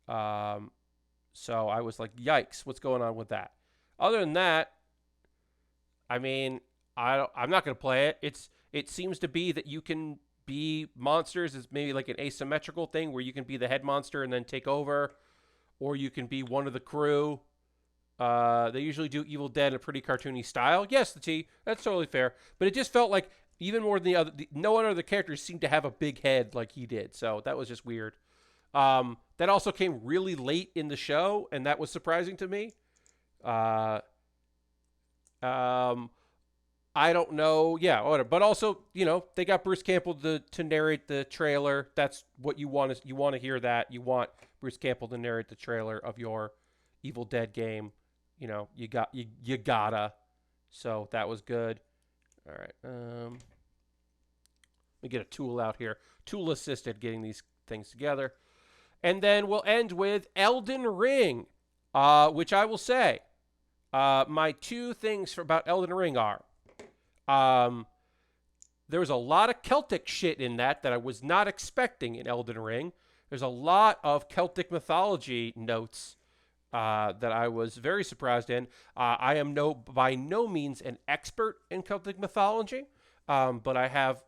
S1: So I was like, yikes, what's going on with that? Other than that, I mean, I'm not going to play it. It seems to be that you can be monsters. It's maybe like an asymmetrical thing where you can be the head monster and then take over, or you can be one of the crew. They usually do Evil Dead in a pretty cartoony style. Yes, the T, that's totally fair. But it just felt like even more than no one of the characters seemed to have a big head like he did. So that was just weird. That also came really late in the show, and that was surprising to me. I don't know. Yeah, whatever. But also, they got Bruce Campbell to narrate the trailer. That's what you want to hear that. You want Bruce Campbell to narrate the trailer of your Evil Dead game. You gotta. So that was good. All right. Let me get a tool out here. Tool assisted getting these things together. And then we'll end with Elden Ring, which I will say, my two things about Elden Ring are, there was a lot of Celtic shit in that I was not expecting in Elden Ring. There's a lot of Celtic mythology notes that I was very surprised in. I am by no means an expert in Celtic mythology, but I have,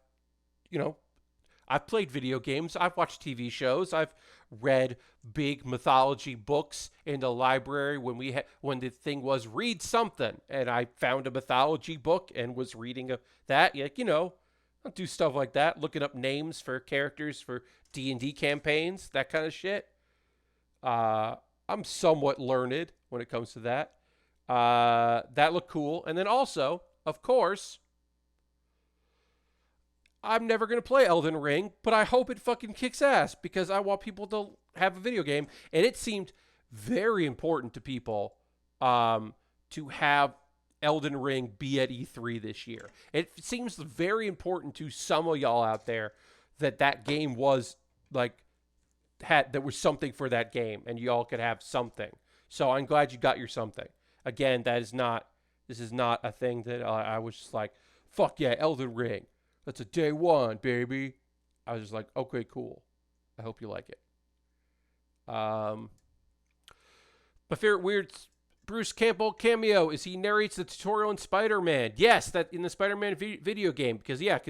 S1: I've played video games. I've watched TV shows. I've read big mythology books in the library when the thing was read something, and I found a mythology book and was reading that. I'll do stuff like that, looking up names for characters for D&D campaigns, that kind of shit. I'm somewhat learned when it comes to that. That looked cool. And then also, of course, I'm never going to play Elden Ring, but I hope it fucking kicks ass because I want people to have a video game. And it seemed very important to people to have Elden Ring be at E3 this year. It seems very important to some of y'all out there that game was there was something for that game and y'all could have something. So I'm glad you got your something. Again, this is not a thing that I was just like, fuck yeah, Elden Ring. That's a day one, baby. I was just like, okay, cool. I hope you like it. My favorite weird Bruce Campbell cameo is he narrates the tutorial in Spider-Man. Yes, that in the Spider-Man video game because it's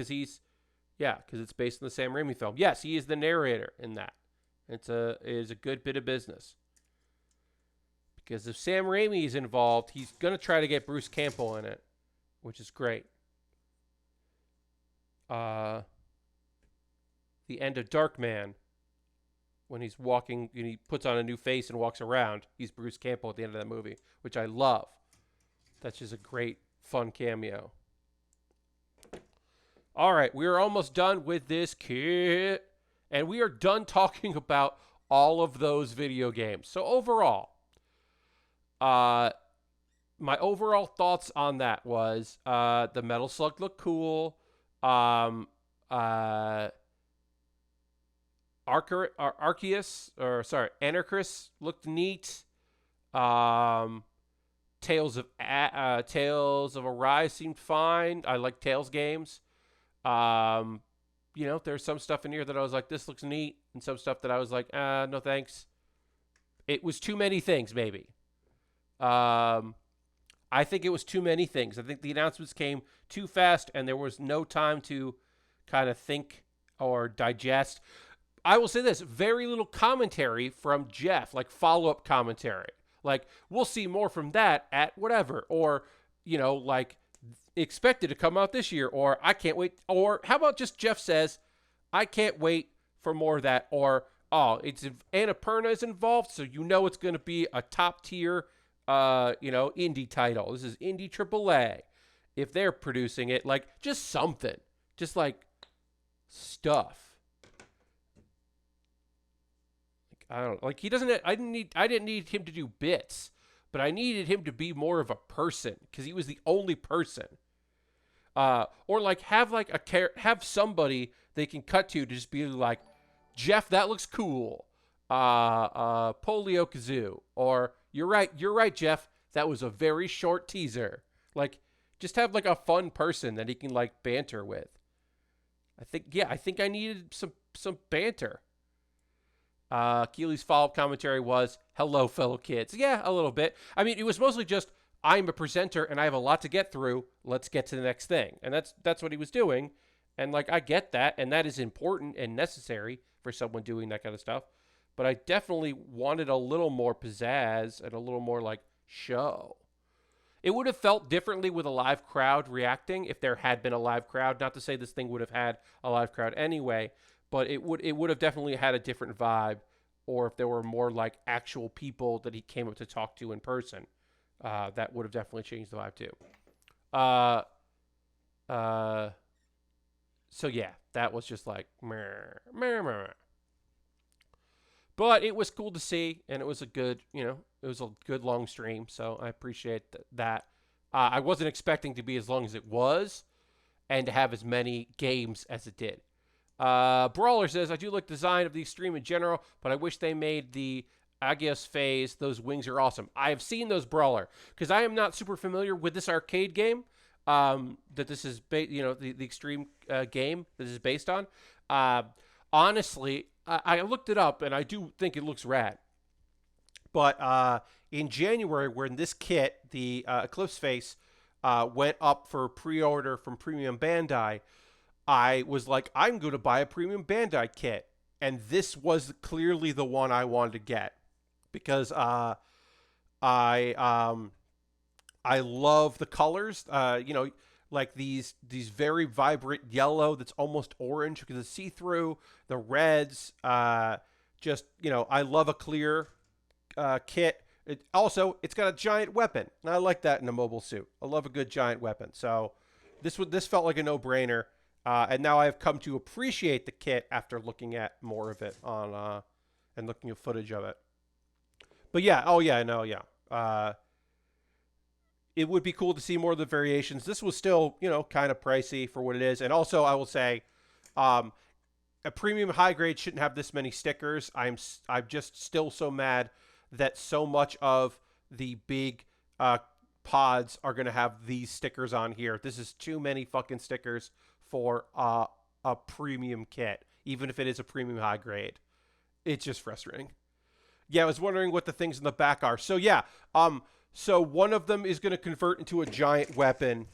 S1: based on the Sam Raimi film. Yes, he is the narrator in that. It is a good bit of business. Because if Sam Raimi is involved, he's going to try to get Bruce Campbell in it, which is great. The end of Darkman, when he's walking, and he puts on a new face and walks around, he's Bruce Campbell at the end of that movie, which I love. That's just a great, fun cameo. All right, we are almost done with this kit, and we are done talking about all of those video games. So overall, uh, my overall thoughts on that was the Metal Slug looked cool. Um, uh, Arceus, or sorry, Anarchus looked neat. Um, Tales of Arise seemed fine. I like Tales games. Um, there's some stuff in here that I was like, this looks neat, and some stuff that I was like, no thanks. It was too many things, maybe. I think it was too many things. I think the announcements came too fast, and there was no time to kind of think or digest. I will say this, very little commentary from Jeff, like follow-up commentary. Like, we'll see more from that at whatever. Or, like, expected to come out this year. Or, I can't wait. Or, how about just Jeff says, I can't wait for more of that. Or, it's Annapurna is involved, so it's going to be a top-tier, indie title. This is indie AAA. If they're producing it, like, just something. Just, like, stuff. I don't know. Like, he doesn't. I didn't need him to do bits, but I needed him to be more of a person because he was the only person. Or like have somebody they can cut to just be like, Jeff, that looks cool. Polio Kazoo, or you're right, Jeff. That was a very short teaser. Like, just have like a fun person that he can like banter with. I think I needed some banter. Keely's follow-up commentary was, hello, fellow kids. Yeah, a little bit. I mean, it was mostly just, I'm a presenter and I have a lot to get through. Let's get to the next thing. And that's what he was doing. And, like, I get that. And that is important and necessary for someone doing that kind of stuff. But I definitely wanted a little more pizzazz and a little more, like, show. It would have felt differently with a live crowd reacting if there had been a live crowd. Not to say this thing would have had a live crowd anyway. But it would have definitely had a different vibe, or if there were more like actual people that he came up to talk to in person, that would have definitely changed the vibe too. So yeah, that was just like meh, meh, meh. But it was cool to see, and it was a good long stream. So I appreciate that. I wasn't expecting to be as long as it was, and to have as many games as it did. Brawler says, I do like the design of the Extreme in general, but I wish they made the Agios phase. Those wings are awesome. I have seen those Brawler, because I am not super familiar with this arcade game that this is, the Extreme game that this is based on. Honestly, I looked it up, and I do think it looks rad. But in January, when this kit, the Eclipse face, went up for pre-order from Premium Bandai, I was like, I'm going to buy a Premium Bandai kit. And this was clearly the one I wanted to get. Because I love the colors. Like these very vibrant yellow that's almost orange because it's see-through. The reds. I love a clear kit. It's got a giant weapon. And I like that in a mobile suit. I love a good giant weapon. So this felt like a no-brainer. And now I've come to appreciate the kit after looking at more of it and looking at footage of it. But yeah, it would be cool to see more of the variations. This was still, kind of pricey for what it is. And also, I will say, a premium high grade shouldn't have this many stickers. I'm just still so mad that so much of the big pods are going to have these stickers on here. This is too many fucking stickers for a premium kit, even if it is a premium high grade. It's just frustrating. Yeah, I was wondering what the things in the back are. So yeah, so one of them is going to convert into a giant weapon.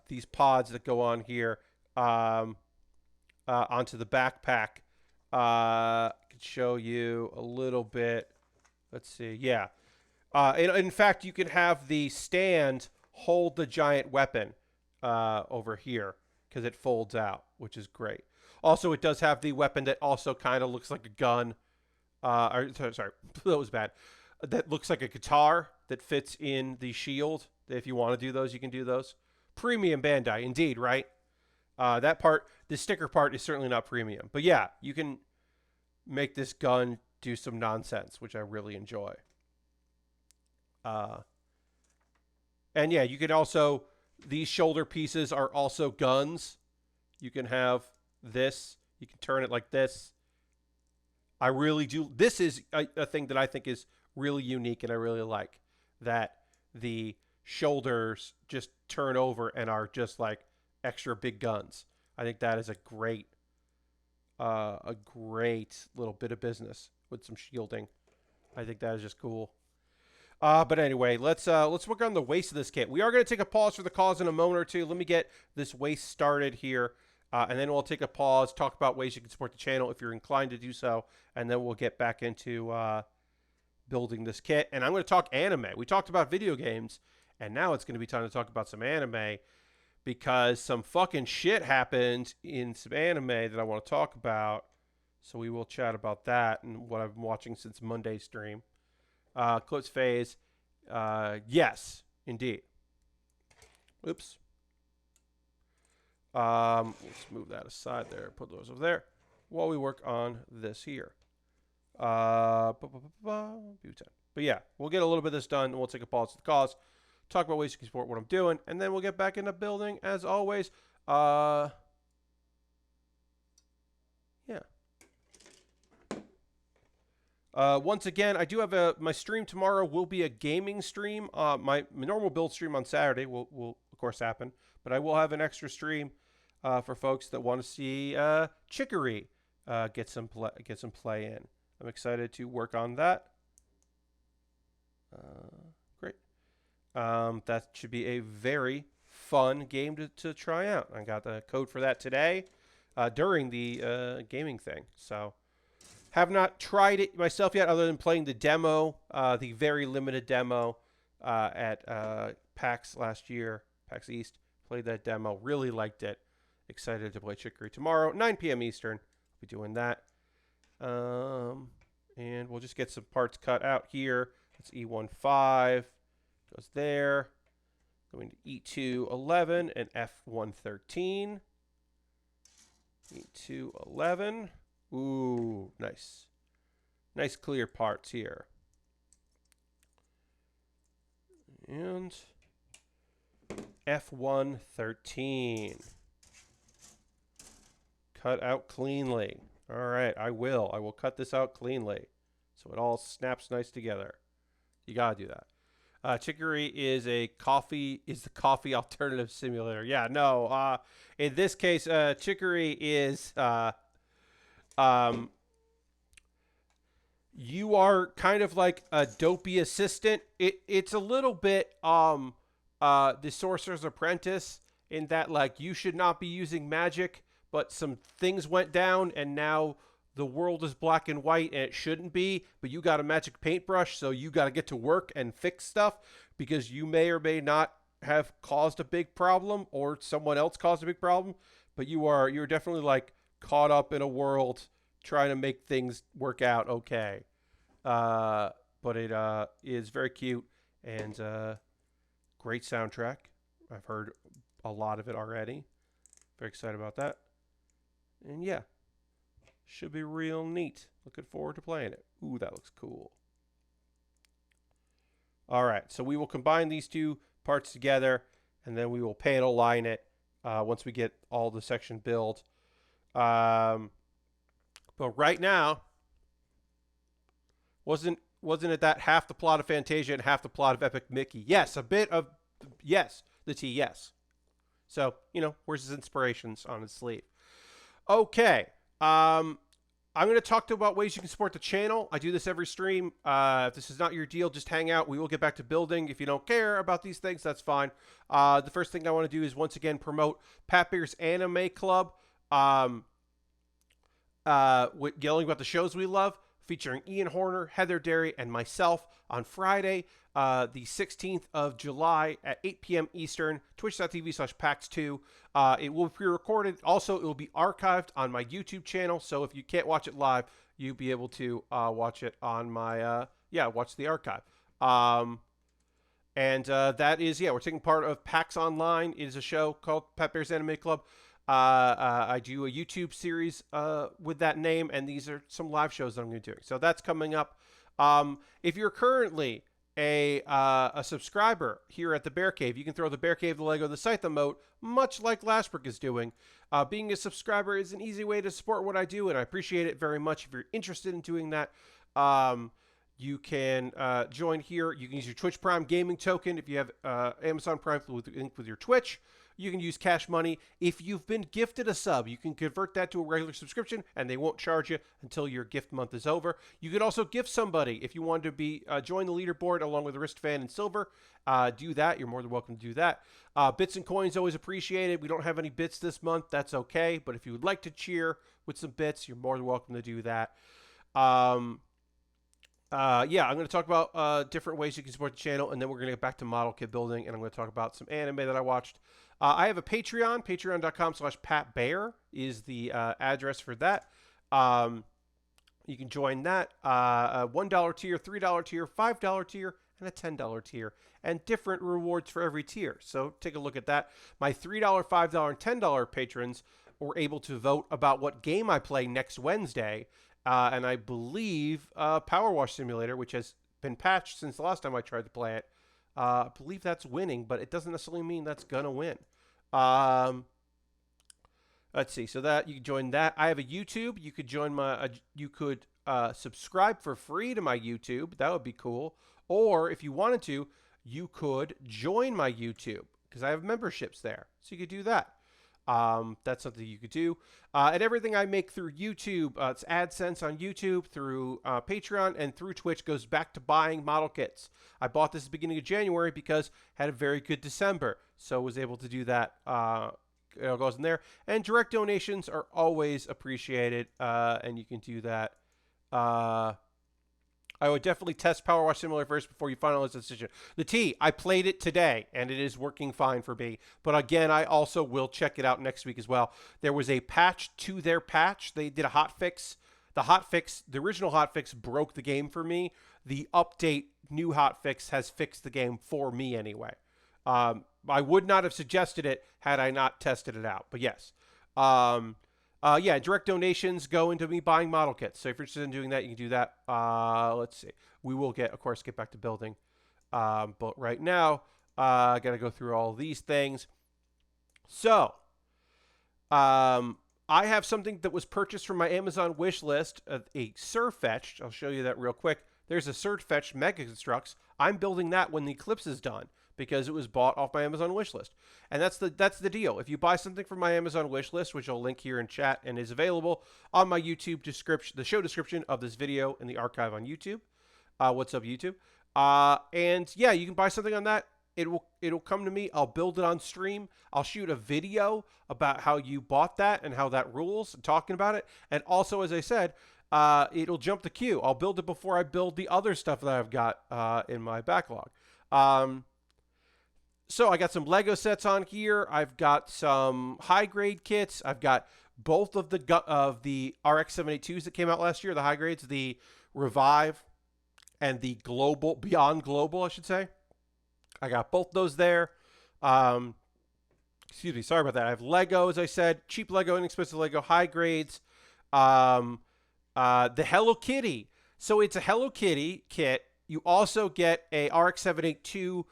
S1: These pods that go on here onto the backpack. I could show you a little bit. Let's see. Yeah. In fact, you can have the stand hold the giant weapon over here, because it folds out, which is great. Also, it does have the weapon that also kind of looks like a gun. Sorry, that was bad. That looks like a guitar that fits in the shield. If you want to do those, you can do those. Premium Bandai, indeed, right? That part, the sticker part, is certainly not premium. But yeah, you can make this gun do some nonsense, which I really enjoy. Uh, and yeah, you can also, these shoulder pieces are also guns. You can have this. You can turn it like this. I really do. This is a thing that I think is really unique, and I really like that the shoulders just turn over and are just like extra big guns. I think that is a great little bit of business with some shielding. I think that is just cool. But anyway, let's work on the waist of this kit. We are going to take a pause for the cause in a moment or two. Let me get this waist started here. And then we'll take a pause, talk about ways you can support the channel if you're inclined to do so, and then we'll get back into building this kit. And I'm going to talk anime. We talked about video games, and now it's going to be time to talk about some anime, because some fucking shit happened in some anime that I want to talk about. So we will chat about that and what I've been watching since Monday's stream. Eclipse phase. Yes, indeed. Oops. Let's move that aside there. Put those over there while we work on this here. Butane. But yeah, we'll get a little bit of this done, and we'll take a pause to the cause, talk about ways you can support what I'm doing, and then we'll get back into building as always. Yeah. Once again, I do have my stream tomorrow will be a gaming stream. My normal build stream on Saturday will of course happen, but I will have an extra stream for folks that want to see Chicory get some play in. I'm excited to work on that. Great. That should be a very fun game to try out. I got the code for that today during the gaming thing. So have not tried it myself yet, other than playing the demo, the very limited demo at PAX last year, PAX East. Played that demo, really liked it. Excited to play Chicory tomorrow, 9 p.m. Eastern. I'll be doing that. And we'll just get some parts cut out here. That's E15. Goes there. Going to E211 and F113. E211. Ooh, nice. Nice clear parts here. And F113. Cut out cleanly. All right, I will. I will cut this out cleanly so it all snaps nice together. You got to do that. Chicory is the coffee alternative simulator. Yeah, no. In this case, Chicory is you are kind of like a dopey assistant. It's a little bit the Sorcerer's Apprentice, in that like you should not be using magic, but some things went down and now the world is black and white and it shouldn't be, but you got a magic paintbrush, so you got to get to work and fix stuff because you may or may not have caused a big problem or someone else caused a big problem, but you're definitely like caught up in a world trying to make things work out okay. But it is very cute and great soundtrack. I've heard a lot of it already. Very excited about that. And yeah, should be real neat. Looking forward to playing it. Ooh, that looks cool. All right, so we will combine these two parts together, and then we will panel line it once we get all the section build. But right now, wasn't it that half the plot of Fantasia and half the plot of Epic Mickey? Yes, a bit of yes. The T, yes. So where's his inspirations on his sleeve? Okay. I'm going to talk about ways you can support the channel. I do this every stream. If this is not your deal, just hang out. We will get back to building. If you don't care about these things, that's fine. The first thing I want to do is once again promote Pat Baer's Anime Club. Yelling about the shows we love, featuring Ian Horner, Heather Derry, and myself on Friday, the 16th of July at 8 p.m. Eastern, twitch.tv/PAX2. It will be pre-recorded. Also, it will be archived on my YouTube channel, so if you can't watch it live, you'll be able to watch it on my, watch the archive. And that is, we're taking part of PAX Online. It is a show called Pat Baer's Anime Club. I do a YouTube series with that name, and these are some live shows that I'm going to be doing. So that's coming up. If you're currently a subscriber here at the Bear Cave, you can throw the Bear Cave, the Lego, the Scythe emote, much like Lashbrook is doing. Being a subscriber is an easy way to support what I do, and I appreciate it very much. If you're interested in doing that, you can join here. You can use your Twitch Prime gaming token if you have Amazon Prime with your Twitch. You can use Cash Money. If you've been gifted a sub, you can convert that to a regular subscription, and they won't charge you until your gift month is over. You could also gift somebody if you want to be join the leaderboard along with Wristfan and Silver. Do that. You're more than welcome to do that. Bits and coins always appreciated. We don't have any bits this month. That's okay. But if you would like to cheer with some bits, you're more than welcome to do that. I'm going to talk about different ways you can support the channel, and then we're going to get back to model kit building, and I'm going to talk about some anime that I watched. I have a Patreon. Patreon.com/PatBaer is the address for that. You can join that. A $1 tier, $3 tier, $5 tier, and a $10 tier, and different rewards for every tier. So take a look at that. My $3, $5, and $10 patrons were able to vote about what game I play next Wednesday. And I believe Power Wash Simulator, which has been patched since the last time I tried to play it, I believe that's winning, but it doesn't necessarily mean that's going to win. Let's see. So that you can join that. I have a YouTube. You could join my. You could subscribe for free to my YouTube. That would be cool. Or if you wanted to, you could join my YouTube because I have memberships there. So you could do that. That's something you could do. And everything I make through YouTube, it's AdSense on YouTube, through Patreon, and through Twitch goes back to buying model kits. I bought this at the beginning of January because I had a very good December, so was able to do that. It all goes in there. And direct donations are always appreciated, and you can do that. I would definitely test Power Wash Simulator first before you finalize the decision. The T, I played it today, and it is working fine for me. But again, I also will check it out next week as well. There was a patch to their patch. They did a hotfix. The original hotfix broke the game for me. The update, new hotfix, has fixed the game for me anyway. I would not have suggested it had I not tested it out. But yes. Direct donations go into me buying model kits. So if you're interested in doing that, you can do that. Let's see. We will get back to building. But right now, I got to go through all these things. So, I have something that was purchased from my Amazon wish list, a Surfetched. I'll show you that real quick. There's a Surfetched Mega Constructs. I'm building that when the Eclipse is done, because it was bought off my Amazon wish list. And that's the deal. If you buy something from my Amazon wish list, which I'll link here in chat and is available on my YouTube description, the show description of this video in the archive on YouTube. What's up, YouTube? You can buy something on that. It'll come to me. I'll build it on stream. I'll shoot a video about how you bought that and how that rules, and talking about it. And also, as I said, it'll jump the queue. I'll build it before I build the other stuff that I've got in my backlog. So I got some Lego sets on here. I've got some high-grade kits. I've got both of the RX-782s that came out last year, the high grades, the Revive and the Global, Beyond Global, I should say. I got both those there. Excuse me, sorry about that. I have Lego, as I said, cheap Lego, inexpensive Lego, high grades. The Hello Kitty. So it's a Hello Kitty kit. You also get a RX-782,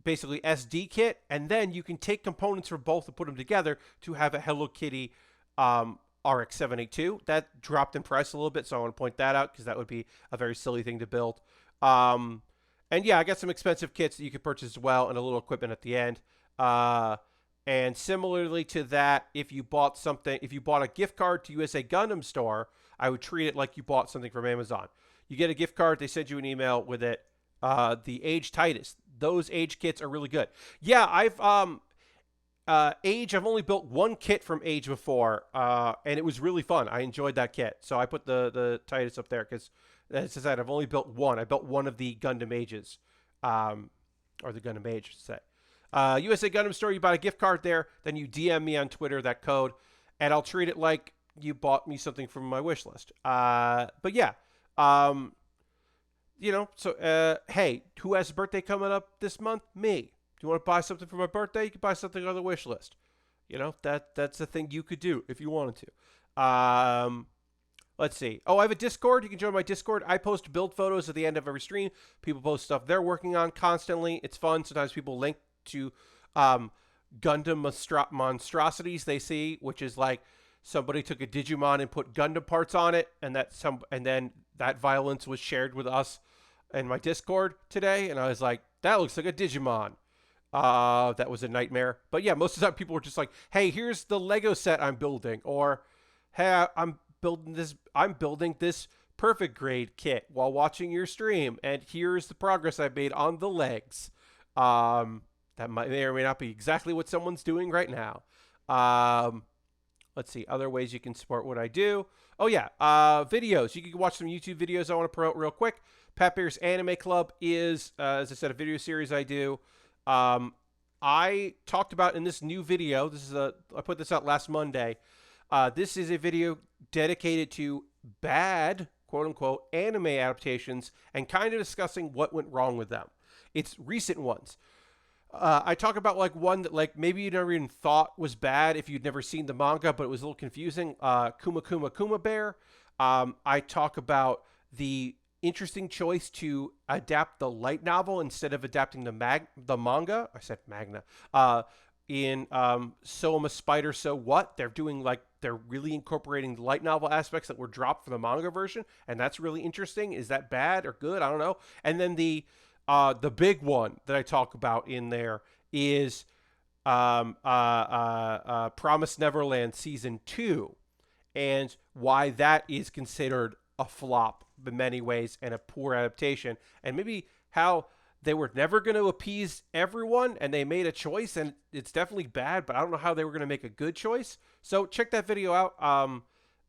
S1: basically SD kit, and then you can take components from both and put them together to have a Hello Kitty RX-782. That dropped in price a little bit, so I want to point that out because that would be a very silly thing to build. I got some expensive kits that you could purchase as well, and a little equipment at the end. And similarly to that, if you bought a gift card to USA Gundam Store, I would treat it like you bought something from Amazon. You get a gift card, they send you an email with it. The Age Titus. Those Age kits are really good. Yeah, I've Age, I've only built one kit from Age before, and it was really fun. I enjoyed that kit. So I put the Titus up there because, as I said, I've only built one. I built one of the Gundam Ages, or the Gundam Age, I should say. USA Gundam Store, you buy a gift card there, then you DM me on Twitter that code, and I'll treat it like you bought me something from my wish list. Hey, who has a birthday coming up this month? Me. Do you want to buy something for my birthday? You can buy something on the wish list. That's a thing you could do if you wanted to. Let's see. Oh, I have a Discord. You can join my Discord. I post build photos at the end of every stream. People post stuff they're working on constantly. It's fun. Sometimes people link to um, Gundam monstrosities they see, which is like somebody took a Digimon and put Gundam parts on it, and then that violence was shared with us in my Discord today, and I was like, that looks like a Digimon. That was a nightmare. But yeah, most of the time people were just like, hey, here's the Lego set I'm building, or hey, I'm building this perfect grade kit while watching your stream, and here's the progress I made on the legs. That may or may not be exactly what someone's doing right now. Let's see, other ways you can support what I do. Oh yeah, videos. You can watch some YouTube videos I want to promote real quick. Pat Bear's Anime Club is, as I said, a video series I do. I talked about in this new video, I put this out last Monday. This is a video dedicated to bad, quote unquote, anime adaptations and kind of discussing what went wrong with them. It's recent ones. I talk about like one that like maybe you never even thought was bad if you'd never seen the manga, but it was a little confusing. Kuma Kuma Kuma Bear. I talk about the interesting choice to adapt the light novel instead of adapting the manga. I said magna. In So I'm a Spider, So What? They're really incorporating the light novel aspects that were dropped from the manga version, and that's really interesting. Is that bad or good? I don't know. And then the big one that I talk about in there is Promised Neverland Season 2, and why that is considered a flop in many ways and a poor adaptation, and maybe how they were never going to appease everyone and they made a choice, and it's definitely bad, but I don't know how they were going to make a good choice. So check that video out.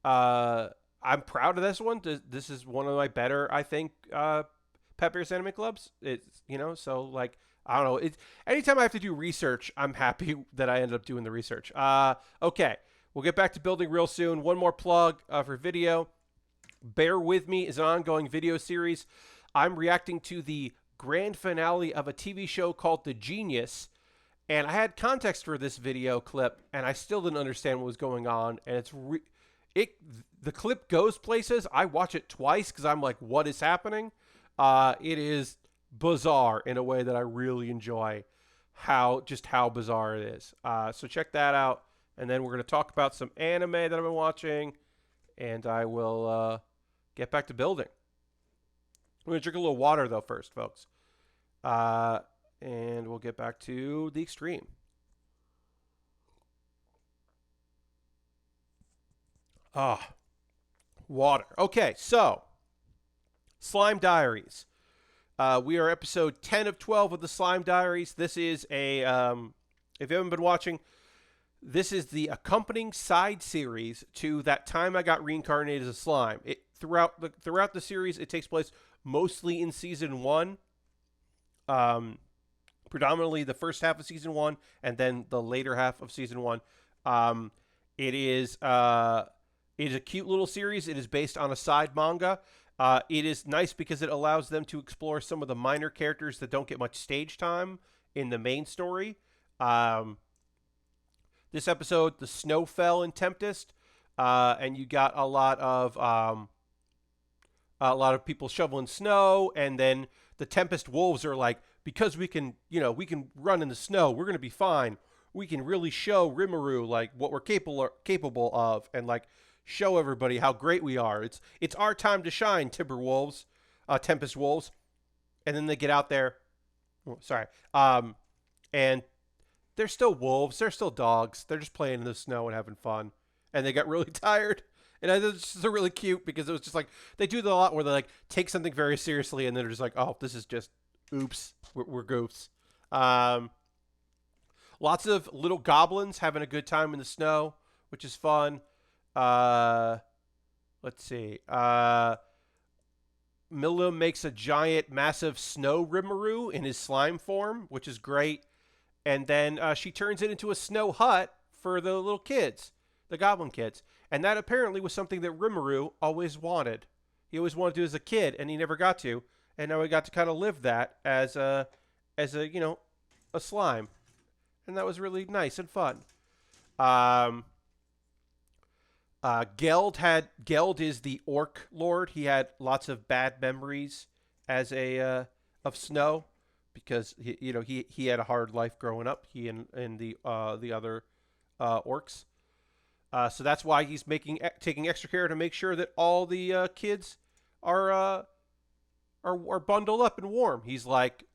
S1: I'm proud of this one. This is one of my better, I think, Pet Bear's Anime Clubs. It's, so like, I don't know. It's anytime I have to do research, I'm happy that I ended up doing the research. Okay. We'll get back to building real soon. One more plug for video. Baer With Me is an ongoing video series. I'm reacting to the grand finale of a TV show called The Genius, and I had context for this video clip, and I still didn't understand what was going on. And the clip goes places. I watch it twice because I'm like, what is happening? It is bizarre in a way that I really enjoy how bizarre it is. So check that out. And then we're going to talk about some anime that I've been watching, and I will get back to building. I'm going to drink a little water, though, first, folks. And we'll get back to the extreme. Water. Okay, so Slime Diaries. We are episode 10 of 12 of the Slime Diaries. This is if you haven't been watching, this is the accompanying side series to That Time I Got Reincarnated as a Slime. Throughout the series, it takes place mostly in season 1. Predominantly the first half of season 1 and then the later half of season 1. It is a cute little series. It is based on a side manga. It is nice because it allows them to explore some of the minor characters that don't get much stage time in the main story. This episode, the snow fell in Tempest, and you got a lot of people shoveling snow, and then the Tempest wolves are like, because we can run in the snow, we're gonna be fine. We can really show Rimuru like what we're capable of, and like show everybody how great we are. It's our time to shine, Tempest wolves. And then they get out there. And they're still wolves. They're still dogs. They're just playing in the snow and having fun. And they got really tired. And it's just really cute because it was just like, they do that a lot where they like take something very seriously and then they're just like, oh, this is just, oops, we're goofs. Lots of little goblins having a good time in the snow, which is fun. Let's see. Milla makes a giant, massive snow Rimuru in his slime form, which is great. And then she turns it into a snow hut for the little kids, the goblin kids. And that apparently was something that Rimuru always wanted. He always wanted to as a kid, and he never got to. And now he got to kind of live that as a slime. And that was really nice and fun. Um, Geld is the orc lord. He had lots of bad memories as a of Snow because he had a hard life growing up. He and the other orcs. So that's why he's taking extra care to make sure that all the kids are are bundled up and warm. He's like,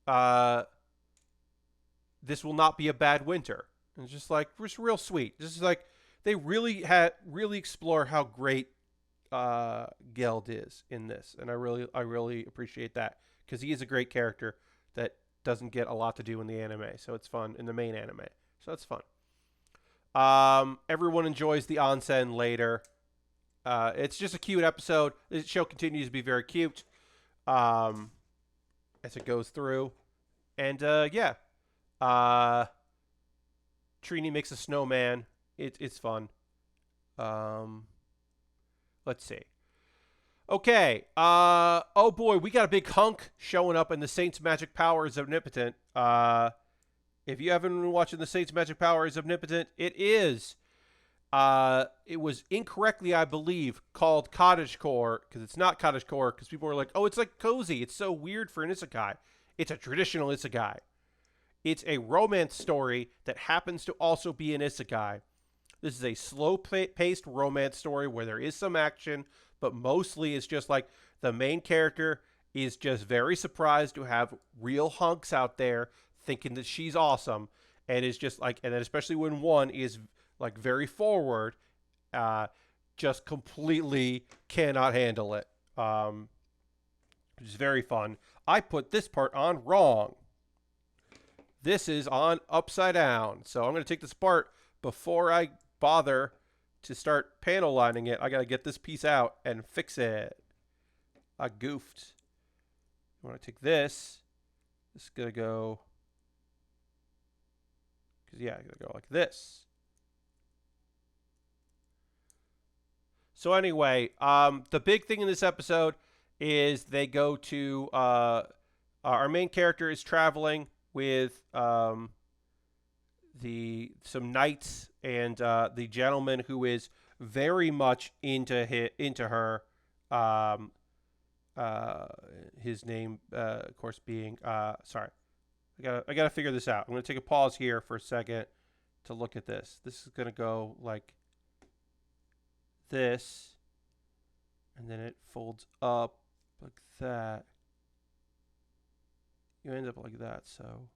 S1: uh, this will not be a bad winter. And it's just like it's real sweet. This is like they really explore how great Geld is in this, and I really appreciate that because he is a great character that doesn't get a lot to do in the anime, so it's fun in the main anime. So it's fun. Everyone enjoys the onsen later. It's just a cute episode. The show continues to be very cute as it goes through, and yeah, uh, Trini makes a snowman. It's fun. Um, let's see. Okay. Oh boy, we got a big hunk showing up in the Saints' Magic Power is Omnipotent. If you haven't been watching the Saints' Magic Power is Omnipotent, it is. It was incorrectly, I believe, called Cottagecore because it's not Cottagecore because people were like, "Oh, it's like cozy. It's so weird for an isekai." It's a traditional isekai. It's a romance story that happens to also be an isekai. This is a slow-paced romance story where there is some action, but mostly it's just like the main character is just very surprised to have real hunks out there thinking that she's awesome, and is just like, and then especially when one is like very forward, just completely cannot handle it. It's very fun. I put this part on wrong. This is on upside down. So I'm going to take this apart before I bother to start panel lining it. I got to get this piece out and fix it. I goofed. I want to take this. This is going to go, because yeah, I got to go like this. So anyway, the big thing in this episode is they go to, our main character is traveling with some knights and the gentleman who is very much into her. His name, of course, being sorry. I gotta figure this out. I'm gonna take a pause here for a second to look at this. This is gonna go like this, and then it folds up like that. You end up like that, so.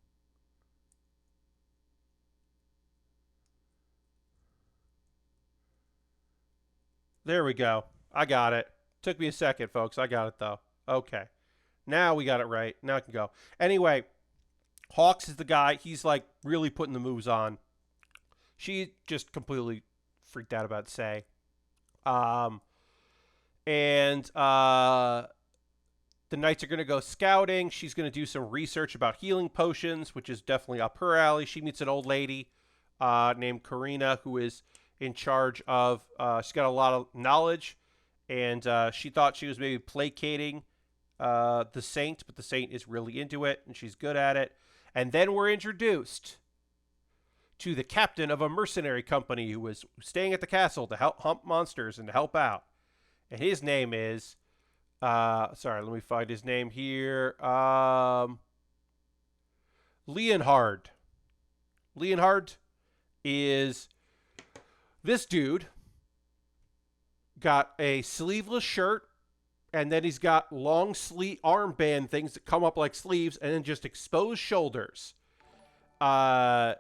S1: There we go. I got it. Took me a second, folks. I got it, though. Okay. Now we got it right. Now I can go. Anyway, Hawks is the guy. He's like really putting the moves on. She just completely freaked out about Say. Um, and the Knights are going to go scouting. She's going to do some research about healing potions, which is definitely up her alley. She meets an old lady named Karina, who is in charge of, she's got a lot of knowledge, and she thought she was maybe placating the Saint, but the Saint is really into it, and she's good at it. And then we're introduced to the captain of a mercenary company who was staying at the castle to help hump monsters and to help out. And his name is, sorry, let me find his name here. Leonhard. Leonhard is this dude. Got a sleeveless shirt, and then he's got long sleeve armband things that come up like sleeves, and then just exposed shoulders. Chaz,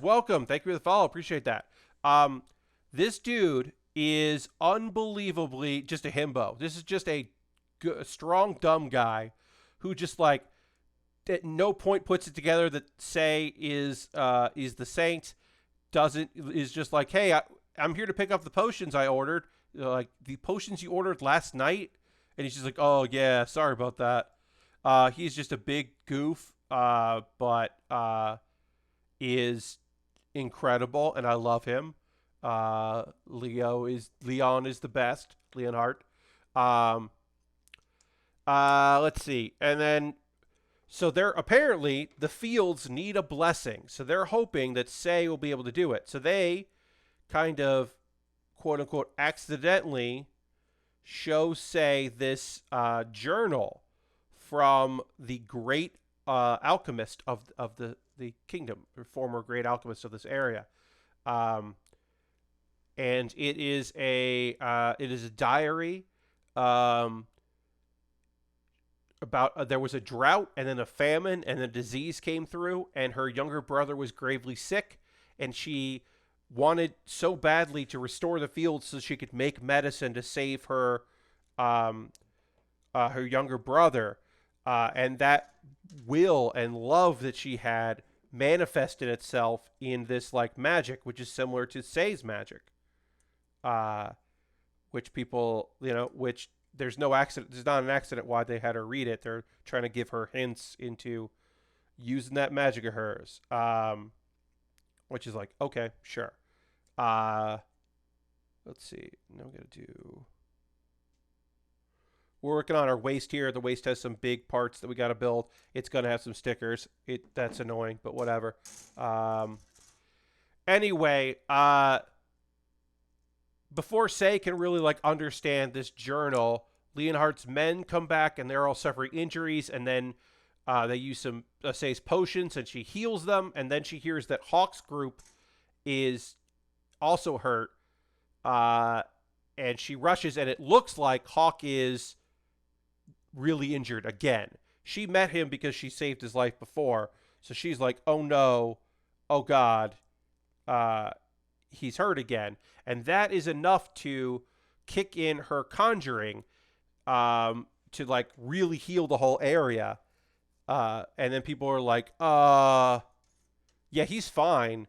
S1: welcome. Thank you for the follow. Appreciate that. This dude is unbelievably just a himbo. This is just a strong, dumb guy who just like at no point puts it together that Say is the Saint. Is just like, hey, I'm here to pick up the potions I ordered. Like the potions you ordered last night, and he's just like, oh yeah, sorry about that. He's just a big goof, but is incredible, and I love him. Leon is the best. Leonhardt. Let's see, and then So they're apparently the fields need a blessing. So they're hoping that Sei will be able to do it. So they kind of quote unquote accidentally show Sei this journal from the great alchemist of the kingdom, the former great alchemist of this area. Um, and it is a diary um, about there was a drought and then a famine and a disease came through, and her younger brother was gravely sick, and she wanted so badly to restore the fields so she could make medicine to save um, her younger brother, and that will and love that she had manifested itself in this like magic, which is similar to Sei's magic, uh, which people which there's no accident. There's not an accident why they had her read it. They're trying to give her hints into using that magic of hers, which is like okay, sure. Uh, let's see. Now I'm gonna do. We're working on our waist here. The waist has some big parts that we got to build. It's going to have some stickers. That's annoying, but whatever. Anyway, before Sei can really like understand this journal, Leonhardt's men come back and they're all suffering injuries, and then they use some Sei's potions and she heals them, and then she hears that Hawk's group is also hurt, and she rushes, and it looks like Hawk is really injured again. She met him because she saved his life before, so she's like, oh no, oh god, he's hurt again. And that is enough to kick in her conjuring, to like really heal the whole area. And then people are like, yeah, he's fine.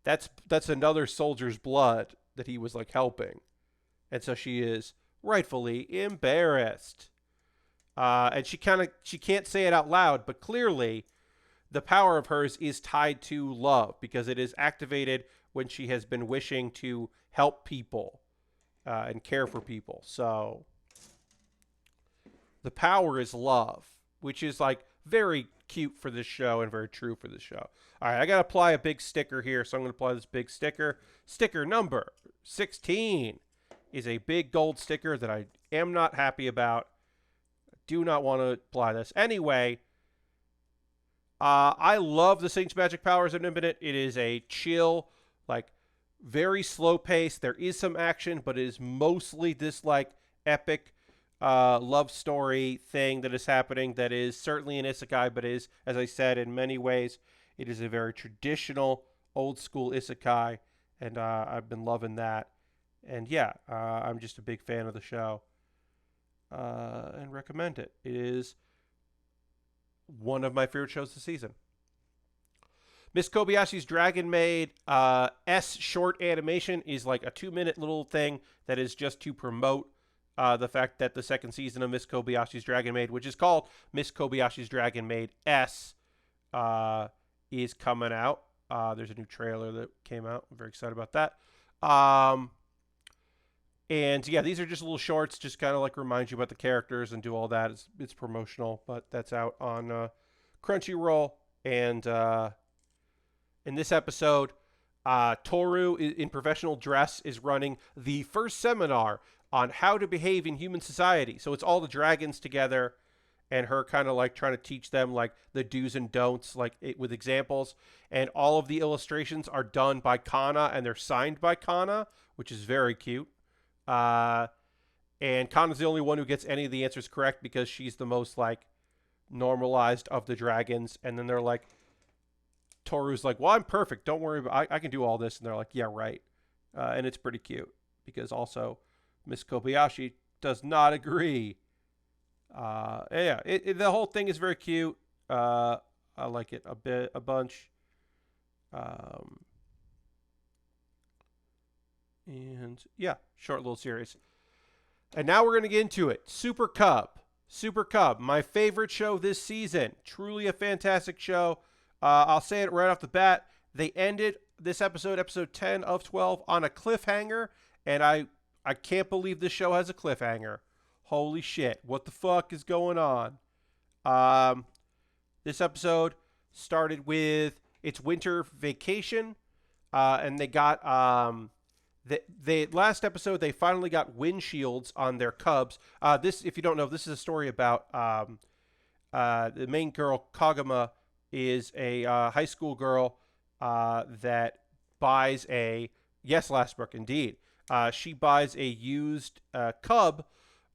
S1: That's another soldier's blood that he was like helping. And so she is rightfully embarrassed. And she can't say it out loud, but clearly the power of hers is tied to love, because it is activated when she has been wishing to help people and care for people. So the power is love, which is like very cute for this show and very true for this show. All right, I got to apply a big sticker here, so I'm going to apply this big sticker. Sticker number 16 is a big gold sticker that I am not happy about. Do not want to apply this. Anyway, I love the Saint's magic powers of Omnipotent. It is a chill, like very slow pace. There is some action, but it is mostly this like epic love story thing that is happening that is certainly an isekai, but is, as I said, in many ways, it is a very traditional, old school isekai, and I've been loving that. And yeah, I'm just a big fan of the show. And recommend it. It is one of my favorite shows this season. Miss Kobayashi's Dragon Maid S short animation is like a 2-minute little thing that is just to promote the fact that the second season of Miss Kobayashi's Dragon Maid, which is called Miss Kobayashi's Dragon Maid S, is coming out. There's a new trailer that came out. I'm very excited about that. And yeah, these are just little shorts, just kind of like remind you about the characters and do all that. It's promotional, but that's out on Crunchyroll. And in this episode, Toru in professional dress is running the first seminar on how to behave in human society. So it's all the dragons together and her kind of like trying to teach them like the do's and don'ts, like with examples. And all of the illustrations are done by Kana and they're signed by Kana, which is very cute. And Kana's the only one who gets any of the answers correct because she's the most like normalized of the dragons. And then they're like, Toru's like, well, I'm perfect. Don't worry about I can do all this. And they're like, yeah, right. And it's pretty cute because also Miss Kobayashi does not agree. Yeah, the whole thing is very cute. I like it a bunch. And yeah, short little series. And now we're going to get into it. Super Cub. Super Cub, my favorite show this season. Truly a fantastic show. I'll say it right off the bat. They ended this episode 10 of 12, on a cliffhanger. And I can't believe this show has a cliffhanger. Holy shit. What the fuck is going on? This episode started with its winter vacation, and they got they last episode they finally got windshields on their cubs. This, if you don't know, this is a story about the main girl Kagama is a high school girl that buys a yes, Lastbrook, indeed. She buys a used Cub,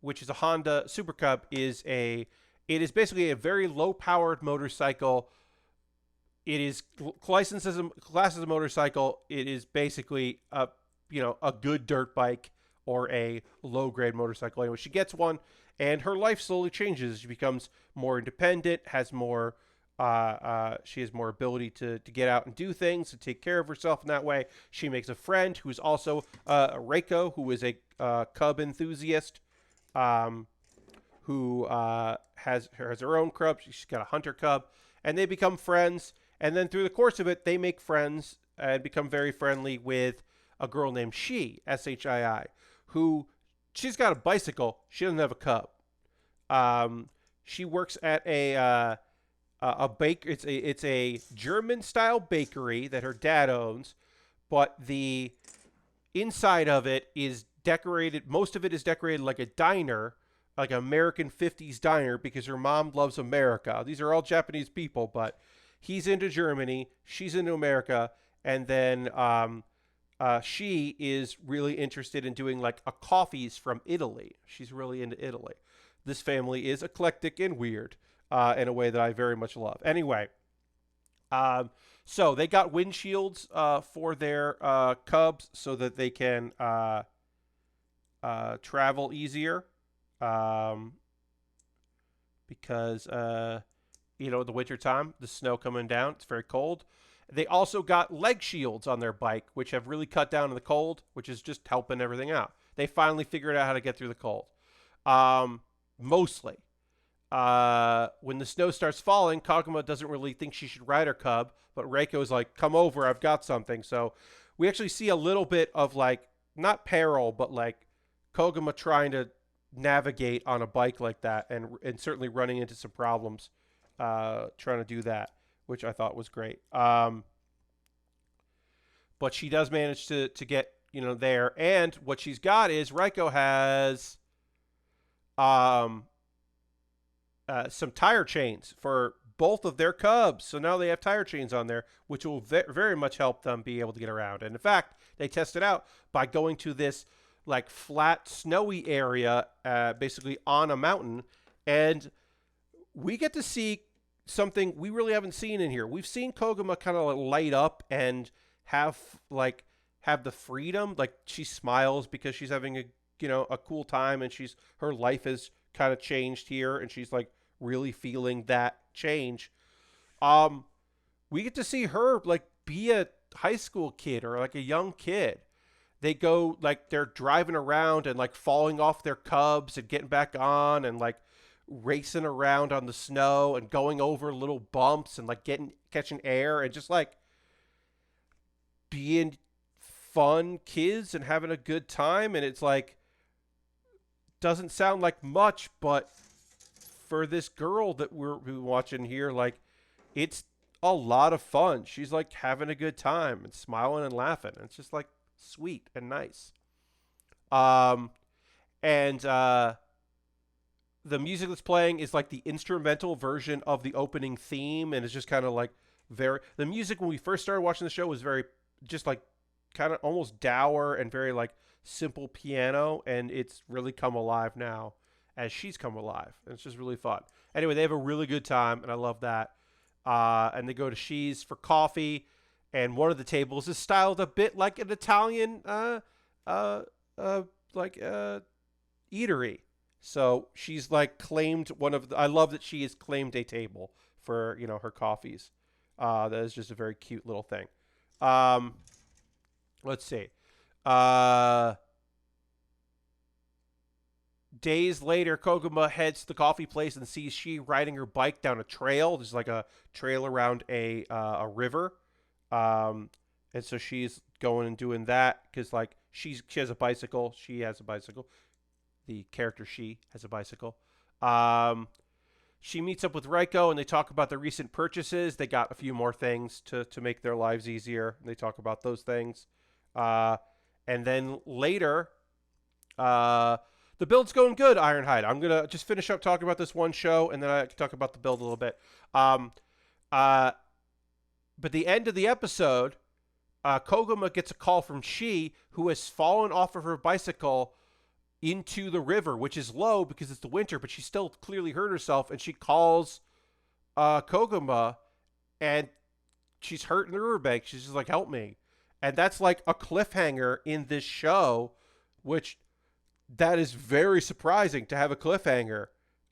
S1: which is a Honda Super Cub. It is basically a very low powered motorcycle. It is licensed as a class as a motorcycle. It is basically a good dirt bike or a low grade motorcycle. Anyway, she gets one, and her life slowly changes. She becomes more independent, has more she has more ability to get out and do things, to take care of herself in that way. She makes a friend who is also Reiko, who is a cub enthusiast, who has her own cub. She's got a hunter cub, and they become friends. And then through the course of it, they make friends and become very friendly with a girl named Shii, who she's got a bicycle. She doesn't have a cub. She works at a bake. It's a German style bakery that her dad owns, but the inside of it is decorated. Most of it is decorated like a diner, like an American 50s diner, because her mom loves America. These are all Japanese people, but he's into Germany, she's into America, and then she is really interested in doing like a coffees from Italy. She's really into Italy. This family is eclectic and weird in a way that I very much love. Anyway, so they got windshields for their Cubs so that they can travel easier. Because the wintertime, the snow coming down, it's very cold. They also got leg shields on their bike, which have really cut down on the cold, which is just helping everything out. They finally figured out how to get through the cold. Mostly. When the snow starts falling, Kaguma doesn't really think she should ride her cub, but Reiko is like, come over, I've got something. So we actually see a little bit of like, not peril, but like Koguma trying to navigate on a bike like that, and certainly running into some problems trying to do that, which I thought was great. But she does manage to get there, and what she's got is Reiko has some tire chains for both of their Cubs. So now they have tire chains on there, which will very much help them be able to get around. And in fact, they test it out by going to this like flat, snowy area, basically on a mountain. And we get to see something we really haven't seen in here. We've seen Koguma kind of like light up and have the freedom. Like she smiles because she's having a cool time, and her life has kind of changed here, and she's like really feeling that change. We get to see her like be a high school kid or like a young kid. They go like they're driving around and like falling off their Cubs and getting back on, and like racing around on the snow and going over little bumps and like catching air and just like being fun kids and having a good time. And it's like, doesn't sound like much, but for this girl that we're watching here, like it's a lot of fun. She's like having a good time and smiling and laughing. It's just like sweet and nice. And the music that's playing is like the instrumental version of the opening theme, and it's just kind of like the music when we first started watching the show was very just like kind of almost dour and very like simple piano, and it's really come alive now as she's come alive, and it's just really fun. Anyway, they have a really good time, and I love that. And they go to She's for coffee, and one of the tables is styled a bit like an Italian eatery. So she's like claimed I love that she has claimed a table for her coffees. That is just a very cute little thing. Let's see. Days later, Koguma heads to the coffee place and sees she riding her bike down a trail. There's like a trail around a river, and so she's going and doing that because like she has a bicycle. She has a bicycle. The character She has a bicycle. she meets up with Reiko and they talk about the recent purchases. They got a few more things to make their lives easier. They talk about those things. Uh, and then later, the build's going good, Ironhide. I'm going to just finish up talking about this one show, and then I can talk about the build a little bit. Um, uh, but the end of the episode, Koguma gets a call from Shi, who has fallen off of her bicycle into the river, which is low because it's the winter, but she still clearly hurt herself, and she calls Koguma, and she's hurt in the riverbank. She's just like, help me. And that's like a cliffhanger in this show, which that is very surprising to have a cliffhanger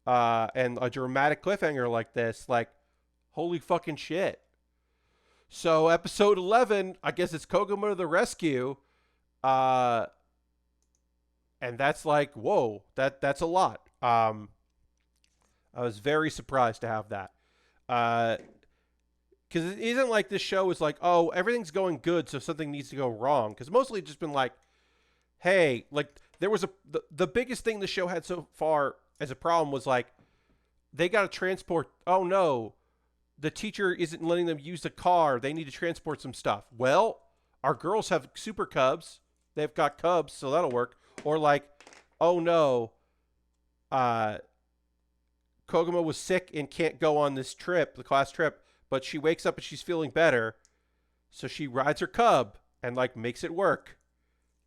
S1: and a dramatic cliffhanger like this. Like, holy fucking shit. So episode 11, I guess it's Koguma to the rescue. And that's like, whoa, that's a lot. I was very surprised to have that. Because it isn't like this show is like, oh, everything's going good, so something needs to go wrong. Because mostly it's just been like, hey, like there was the biggest thing the show had so far as a problem was like, they got to transport, oh no, the teacher isn't letting them use the car. They need to transport some stuff. Well, our girls have super cubs. They've got cubs, so that'll work. Or like, oh no, Koguma was sick and can't go on this trip, the class trip, but she wakes up and she's feeling better. So she rides her cub and like makes it work.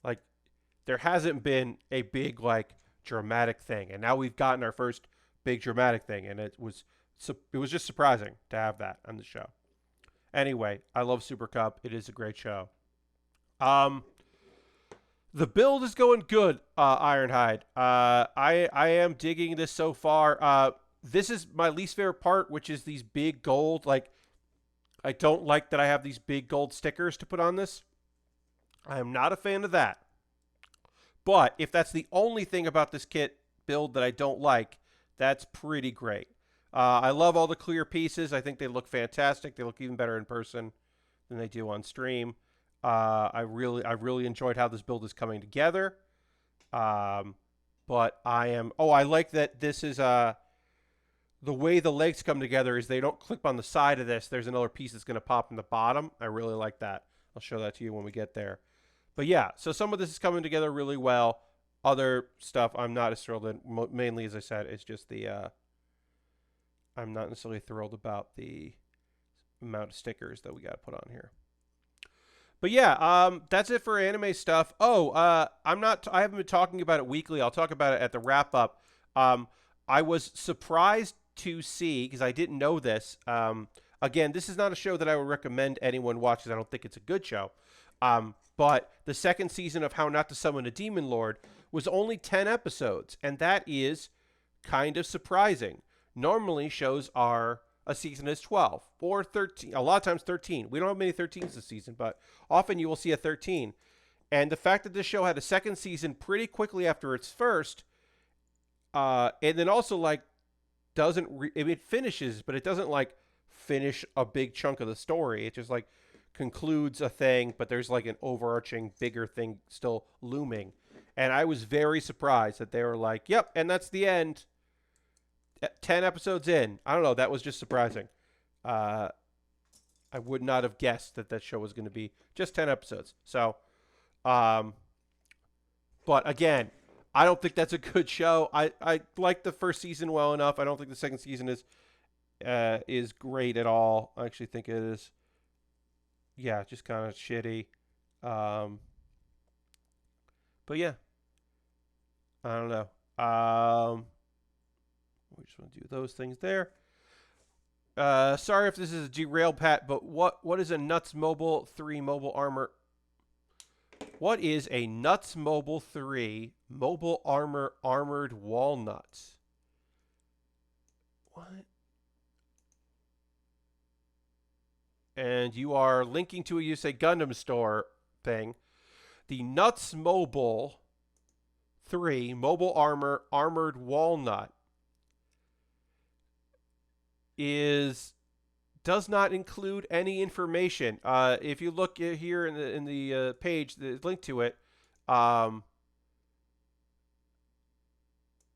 S1: Like there hasn't been a big like dramatic thing. And now we've gotten our first big dramatic thing. And it was just surprising to have that on the show. Anyway, I love Super Cup. It is a great show. The build is going good, Ironhide. I am digging this so far. This is my least favorite part, which is these big gold. Like, I don't like that I have these big gold stickers to put on this. I am not a fan of that. But if that's the only thing about this kit build that I don't like, that's pretty great. I love all the clear pieces. I think they look fantastic. They look even better in person than they do on stream. I really enjoyed how this build is coming together. But I like that this is the way the legs come together is they don't clip on the side of this. There's another piece that's going to pop in the bottom. I really like that. I'll show that to you when we get there. But yeah, so some of this is coming together really well. Other stuff I'm not as thrilled in. Mainly, as I said, it's just the I'm not necessarily thrilled about the amount of stickers that we got to put on here. But yeah, that's it for anime stuff. Oh, I haven't been talking about it weekly. I'll talk about it at the wrap up. I was surprised to see, because I didn't know this. Again, this is not a show that I would recommend anyone watch, because I don't think it's a good show. But the second season of How Not to Summon a Demon Lord was only 10 episodes, and that is kind of surprising. Normally, shows are a season is 12 or 13, a lot of times 13. We don't have many 13s this season, but often you will see a 13. And the fact that this show had a second season pretty quickly after its first, and then also like it finishes, but it doesn't like finish a big chunk of the story. It just like concludes a thing, but there's like an overarching bigger thing still looming. And I was very surprised that they were like, yep, and that's the end. 10 episodes in. I don't know. That was just surprising. I would not have guessed that show was going to be just 10 episodes. So, but again, I don't think that's a good show. I like the first season well enough. I don't think the second season is great at all. I actually think it is, yeah, just kind of shitty. But yeah, I don't know. We just want to do those things there. Sorry if this is a derail, Pat, but what is a Nuts Mobile 3 mobile armor? What is a Nuts Mobile 3 mobile armor armored walnuts? What? And you are linking to a Gundam store thing. The Nuts Mobile 3 mobile armor armored walnut does not include any information. If you look here in the page, the link to it, armored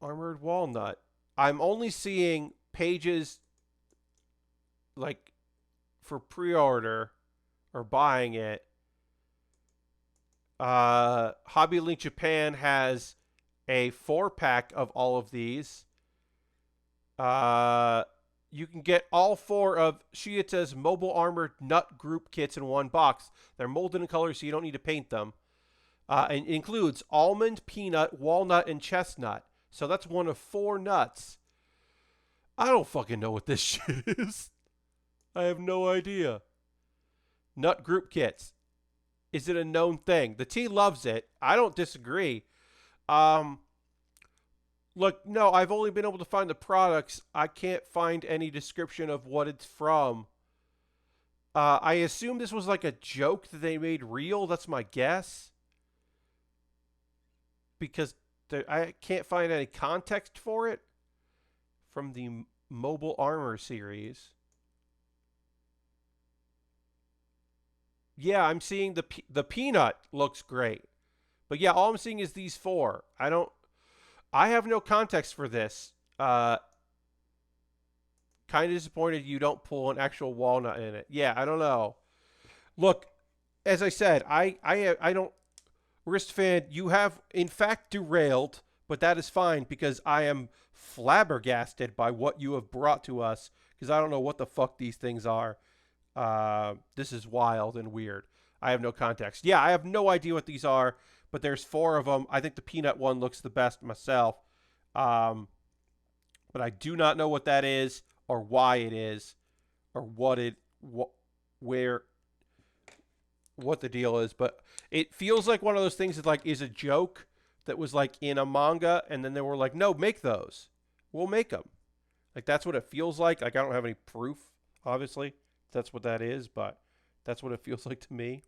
S1: walnut. I'm only seeing pages like for pre-order or buying it. Hobby Link Japan has a 4-pack of all of these. You can get all 4 of Shiita's Mobile Armored Nut Group kits in one box. They're molded in color, so you don't need to paint them. And it includes almond, peanut, walnut, and chestnut. So that's one of 4 nuts. I don't fucking know what this shit is. I have no idea. Nut Group kits. Is it a known thing? The T loves it. I don't disagree. Look, no, I've only been able to find the products. I can't find any description of what it's from. I assume this was like a joke that they made real. That's my guess. Because I can't find any context for it from the Mobile Armor series. Yeah, I'm seeing the peanut looks great. But yeah, all I'm seeing is these 4. I have no context for this. Kind of disappointed you don't pull an actual walnut in it. Yeah, I don't know. Look, as I said, I don't. Wrist fan, you have in fact derailed, but that is fine because I am flabbergasted by what you have brought to us because I don't know what the fuck these things are. This is wild and weird. I have no context. Yeah, I have no idea what these are, but there's 4 of them. I think the peanut one looks the best myself. But I do not know what that is or why it is or what the deal is. But it feels like one of those things that like is a joke that was like in a manga and then they were like, no, make those. We'll make them. Like that's what it feels like. Like I don't have any proof, obviously. That's what that is, but that's what it feels like to me.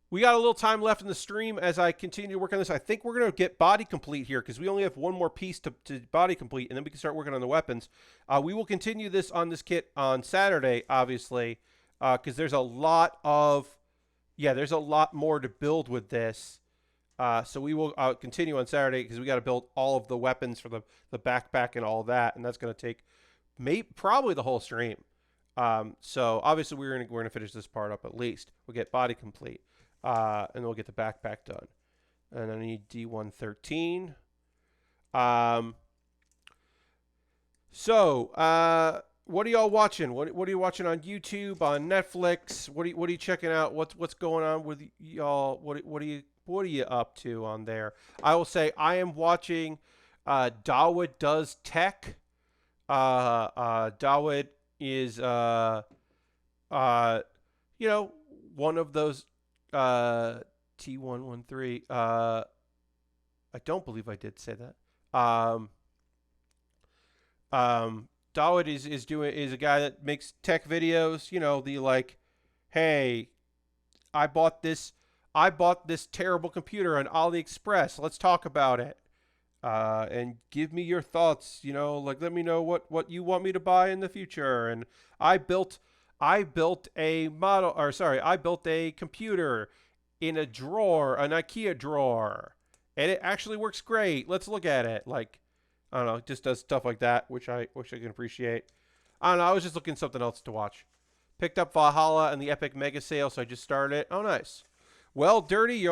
S1: We got a little time left in the stream as I continue to work on this. I think we're going to get body complete here because we only have one more piece to body complete, and then we can start working on the weapons. We will continue this on this kit on Saturday, obviously, because there's a lot more to build with this. So we will continue on Saturday because we got to build all of the weapons for the backpack and all that, and that's going to take probably the whole stream. So obviously we're gonna finish this part up at least. We'll get body complete, and we'll get the backpack done. And I need D113. What are y'all watching? What are you watching on YouTube, on Netflix? What are you checking out? What's going on with y'all? What are you up to on there? I will say I am watching Dawood Does Tech. Dawood is one of those T113. I don't believe I did say that. Dawood is a guy that makes tech videos. You know, the like, hey, I bought this terrible computer on AliExpress. Let's talk about it. And give me your thoughts, like let me know what you want me to buy in the future. And I built a computer in a drawer, an IKEA drawer, and it actually works great. Let's look at it. Like, I don't know, it just does stuff like that, which I can appreciate. I don't know, I was just looking something else to watch. Picked up Valhalla and the Epic Mega Sale, so I just started it. Oh, nice. Well, Dirty,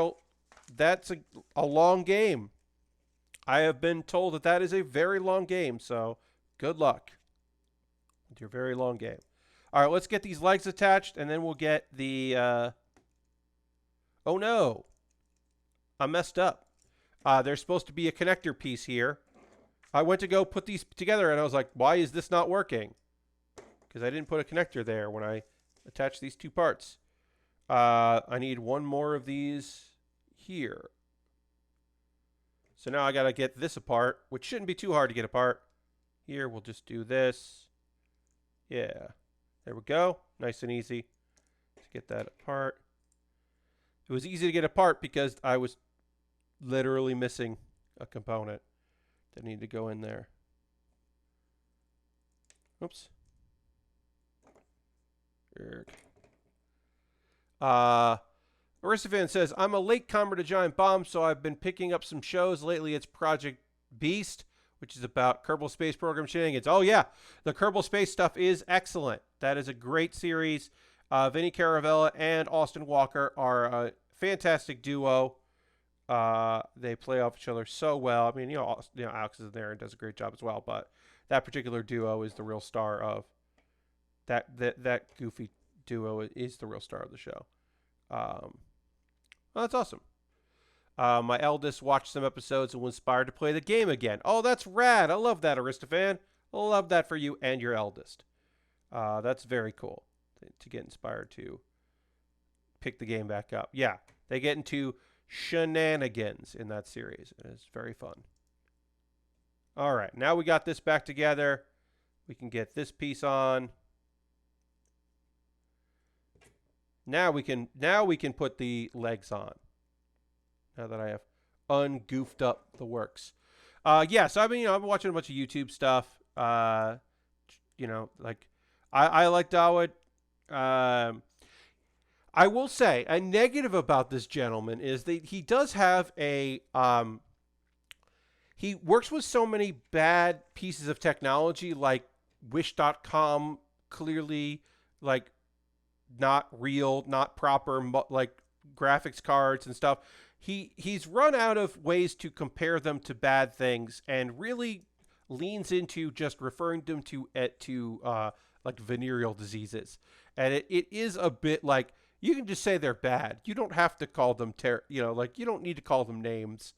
S1: that's a long game. I have been told that is a very long game, so good luck with your very long game. All right, let's get these legs attached, and then we'll get the... Oh, no. I messed up. There's supposed to be a connector piece here. I went to go put these together, and I was like, why is this not working? Because I didn't put a connector there when I attached these 2 parts. I need one more of these here. So now I got to get this apart, which shouldn't be too hard to get apart. Here, we'll just do this. Yeah. There we go. Nice and easy to get that apart. It was easy to get apart because I was literally missing a component that needed to go in there. Oops. Aristophan says, I'm a late comer to Giant Bomb, so I've been picking up some shows. Lately, it's Project Beast, which is about Kerbal Space Program shenanigans. Oh, yeah. The Kerbal Space stuff is excellent. That is a great series. Vinny Caravella and Austin Walker are a fantastic duo. They play off each other so well. I mean, Alex is in there and does a great job as well, but that particular duo is the real star of that goofy duo is the real star of the show. Well, that's awesome. My eldest watched some episodes and was inspired to play the game again. Oh, that's rad. I love that, Aristophan. I love that for you and your eldest. That's very cool to get inspired to pick the game back up. Yeah, they get into shenanigans in that series. It's very fun. All right, now we got this back together. We can get this piece on. Now we can put the legs on. Now that I have ungoofed up the works. Yeah, so I've been watching a bunch of YouTube stuff. Like I like Dawood. I will say a negative about this gentleman is that he does have a he works with so many bad pieces of technology like Wish.com, clearly like not real, not proper, like graphics cards and stuff. He's run out of ways to compare them to bad things and really leans into just referring them to like venereal diseases. And it is a bit like, you can just say they're bad. You don't have to call them you don't need to call them names.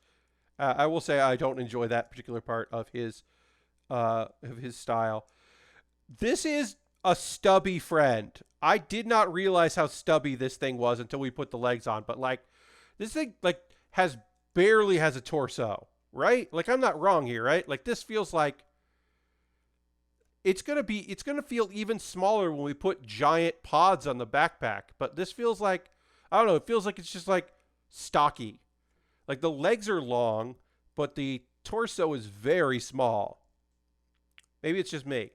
S1: I will say I don't enjoy that particular part of his style. This is a stubby friend. I did not realize how stubby this thing was until we put the legs on, but like this thing barely has a torso, right? Like I'm not wrong here, right? Like this feels like it's going to feel even smaller when we put giant pods on the backpack, but this feels like, I don't know, it feels like it's just like stocky. Like the legs are long, but the torso is very small. Maybe it's just me,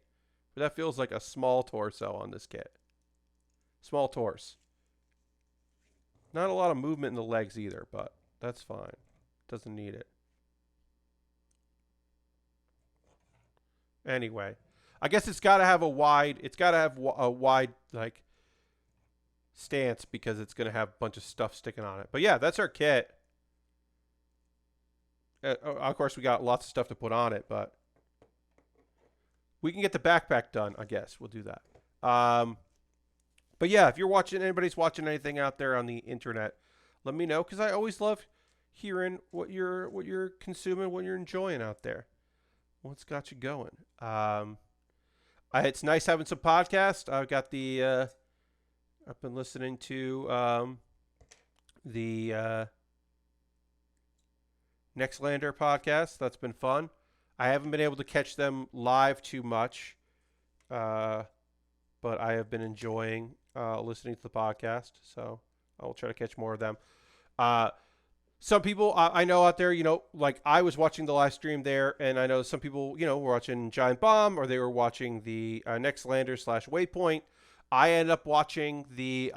S1: but that feels like a small torso on this kit. Small torso. Not a lot of movement in the legs either, but that's fine. Doesn't need it. Anyway, I guess it's got to have a wide like stance because it's going to have a bunch of stuff sticking on it. But yeah, that's our kit. Of course, we got lots of stuff to put on it, but we can get the backpack done, I guess. We'll do that. But yeah, if anybody's watching anything out there on the internet, let me know, because I always love hearing what you're consuming, what you're enjoying out there. What's got you going? It's nice having some podcasts. I've got I've been listening to the Nextlander podcast. That's been fun. I haven't been able to catch them live too much, but I have been enjoying listening to the podcast, so I'll try to catch more of them. Some people I know out there, like I was watching the live stream there, and I know some people, were watching Giant Bomb, or they were watching the Nextlander / Waypoint. I ended up watching the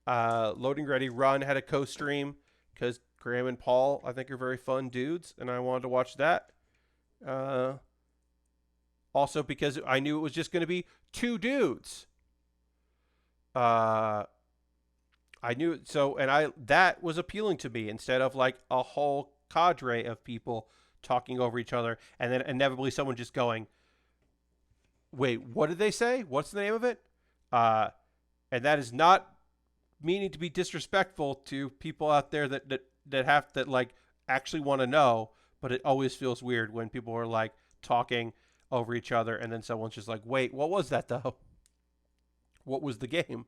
S1: Loading Ready Run had a co-stream because Graham and Paul, I think, are very fun dudes, and I wanted to watch that. Also because I knew it was just going to be two dudes. I knew so, and that was appealing to me instead of like a whole cadre of people talking over each other, and then inevitably someone just going, "Wait, what did they say? What's the name of it?" And that is not meaning to be disrespectful to people out there that like actually want to know, but it always feels weird when people are like talking over each other, and then someone's just like, "Wait, what was that though? What was the game?"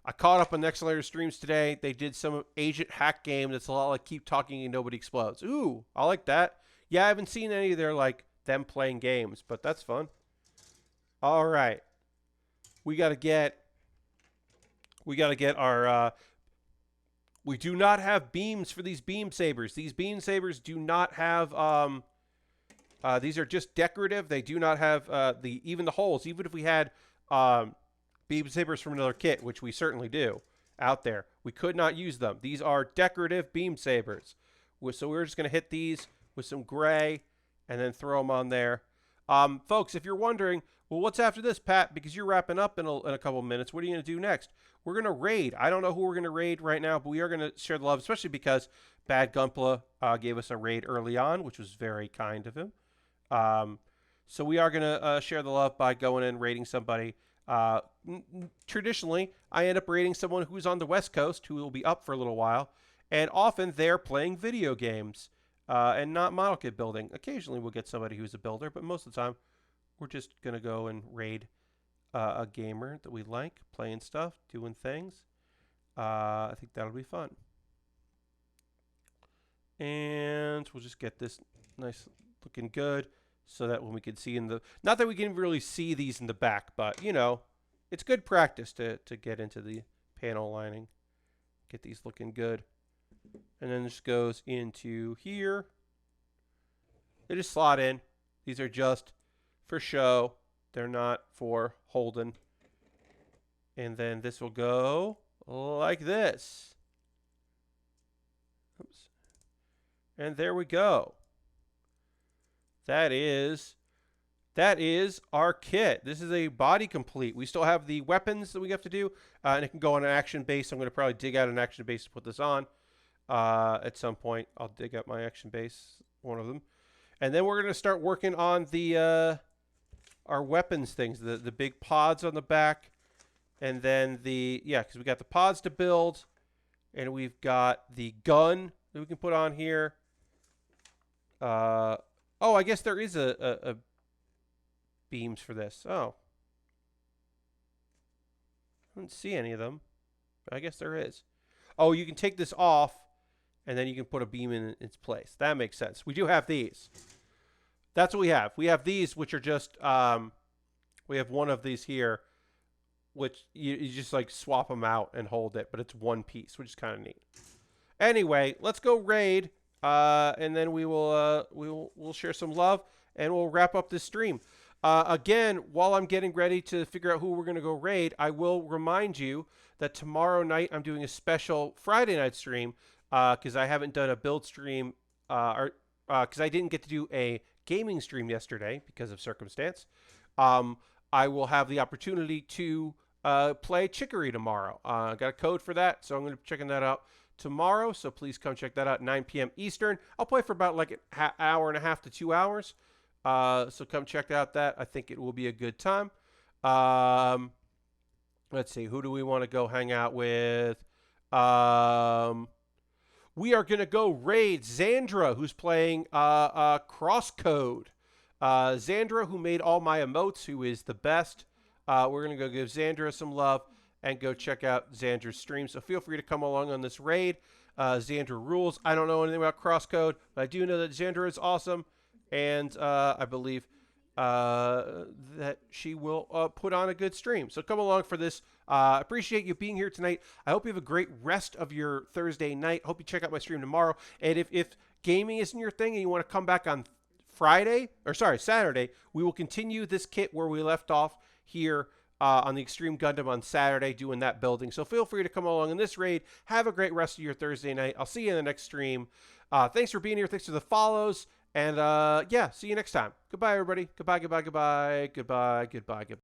S1: I caught up on Nextlander streams today. They did some agent hack game that's a lot like Keep Talking and Nobody Explodes. Ooh, I like that. Yeah, I haven't seen any of their like them playing games, but that's fun. All right, we gotta get our. We do not have beams for these beam sabers. These beam sabers do not have. These are just decorative. They do not have even the holes. Even if we had beam sabers from another kit, which we certainly do, out there. We could not use them. These are decorative beam sabers. So we're just going to hit these with some gray and then throw them on there. Folks, if you're wondering, well, what's after this, Pat? Because you're wrapping up in a couple of minutes. What are you going to do next? We're going to raid. I don't know who we're going to raid right now, but we are going to share the love, especially because Bad Gunpla gave us a raid early on, which was very kind of him. So we are going to share the love by going and raiding somebody. Traditionally, I end up raiding someone who's on the West Coast who will be up for a little while, and often they're playing video games and not model kit building. Occasionally we'll get somebody who's a builder, but most of the time we're just going to go and raid a gamer that we like, playing stuff, doing things. I think that'll be fun. And we'll just get this nice looking good so that when we can see in the... Not that we can really see these in the back, but, you know, it's good practice to get into the panel lining. Get these looking good. And then this goes into here. They just slot in. These are just for show. They're not for holding. And then this will go like this. Oops. And there we go. That is our kit. This is a body complete. We still have the weapons that we have to do, and it can go on an action base. I'm going to probably dig out an action base to put this on. At some point, I'll dig up my action base, one of them. And then we're going to start working on the our weapons things, the big pods on the back. And then because we got the pods to build, and we've got the gun that we can put on here. Oh, I guess there is a beams for this. Oh. I don't see any of them. But I guess there is. Oh, you can take this off, and then you can put a beam in its place. That makes sense. We do have these. That's what we have. We have these, which are just, we have one of these here, which you just like swap them out and hold it, but it's one piece, which is kind of neat. Anyway, let's go raid, and then we'll share some love, and we'll wrap up this stream. Again, while I'm getting ready to figure out who we're going to go raid, I will remind you that tomorrow night I'm doing a special Friday night stream because I haven't done a build stream because I didn't get to do a gaming stream yesterday because of circumstance. I will have the opportunity to play Chicory tomorrow. I got a code for that, so I'm going to be checking that out tomorrow. So please come check that out at 9 p.m. Eastern. I'll play for about like an hour and a half to 2 hours. So come check out that. I think it will be a good time. Let's see. Who do we want to go hang out with? We are going to go raid Xandra, who's playing Crosscode. Xandra, who made all my emotes, who is the best. We're going to go give Xandra some love and go check out Xandra's stream. So feel free to come along on this raid. Xandra rules. I don't know anything about Crosscode, but I do know that Xandra is awesome. And I believe that she will put on a good stream. So come along for this. Appreciate you being here tonight. I hope you have a great rest of your Thursday night. Hope you check out my stream tomorrow. And if gaming isn't your thing and you want to come back on Saturday, we will continue this kit where we left off here on the Extreme Gundam on Saturday doing that building. So feel free to come along in this raid. Have a great rest of your Thursday night. I'll see you in the next stream. Thanks for being here. Thanks for the follows. And yeah, see you next time. Goodbye, everybody. Goodbye, goodbye, goodbye, goodbye, goodbye, goodbye.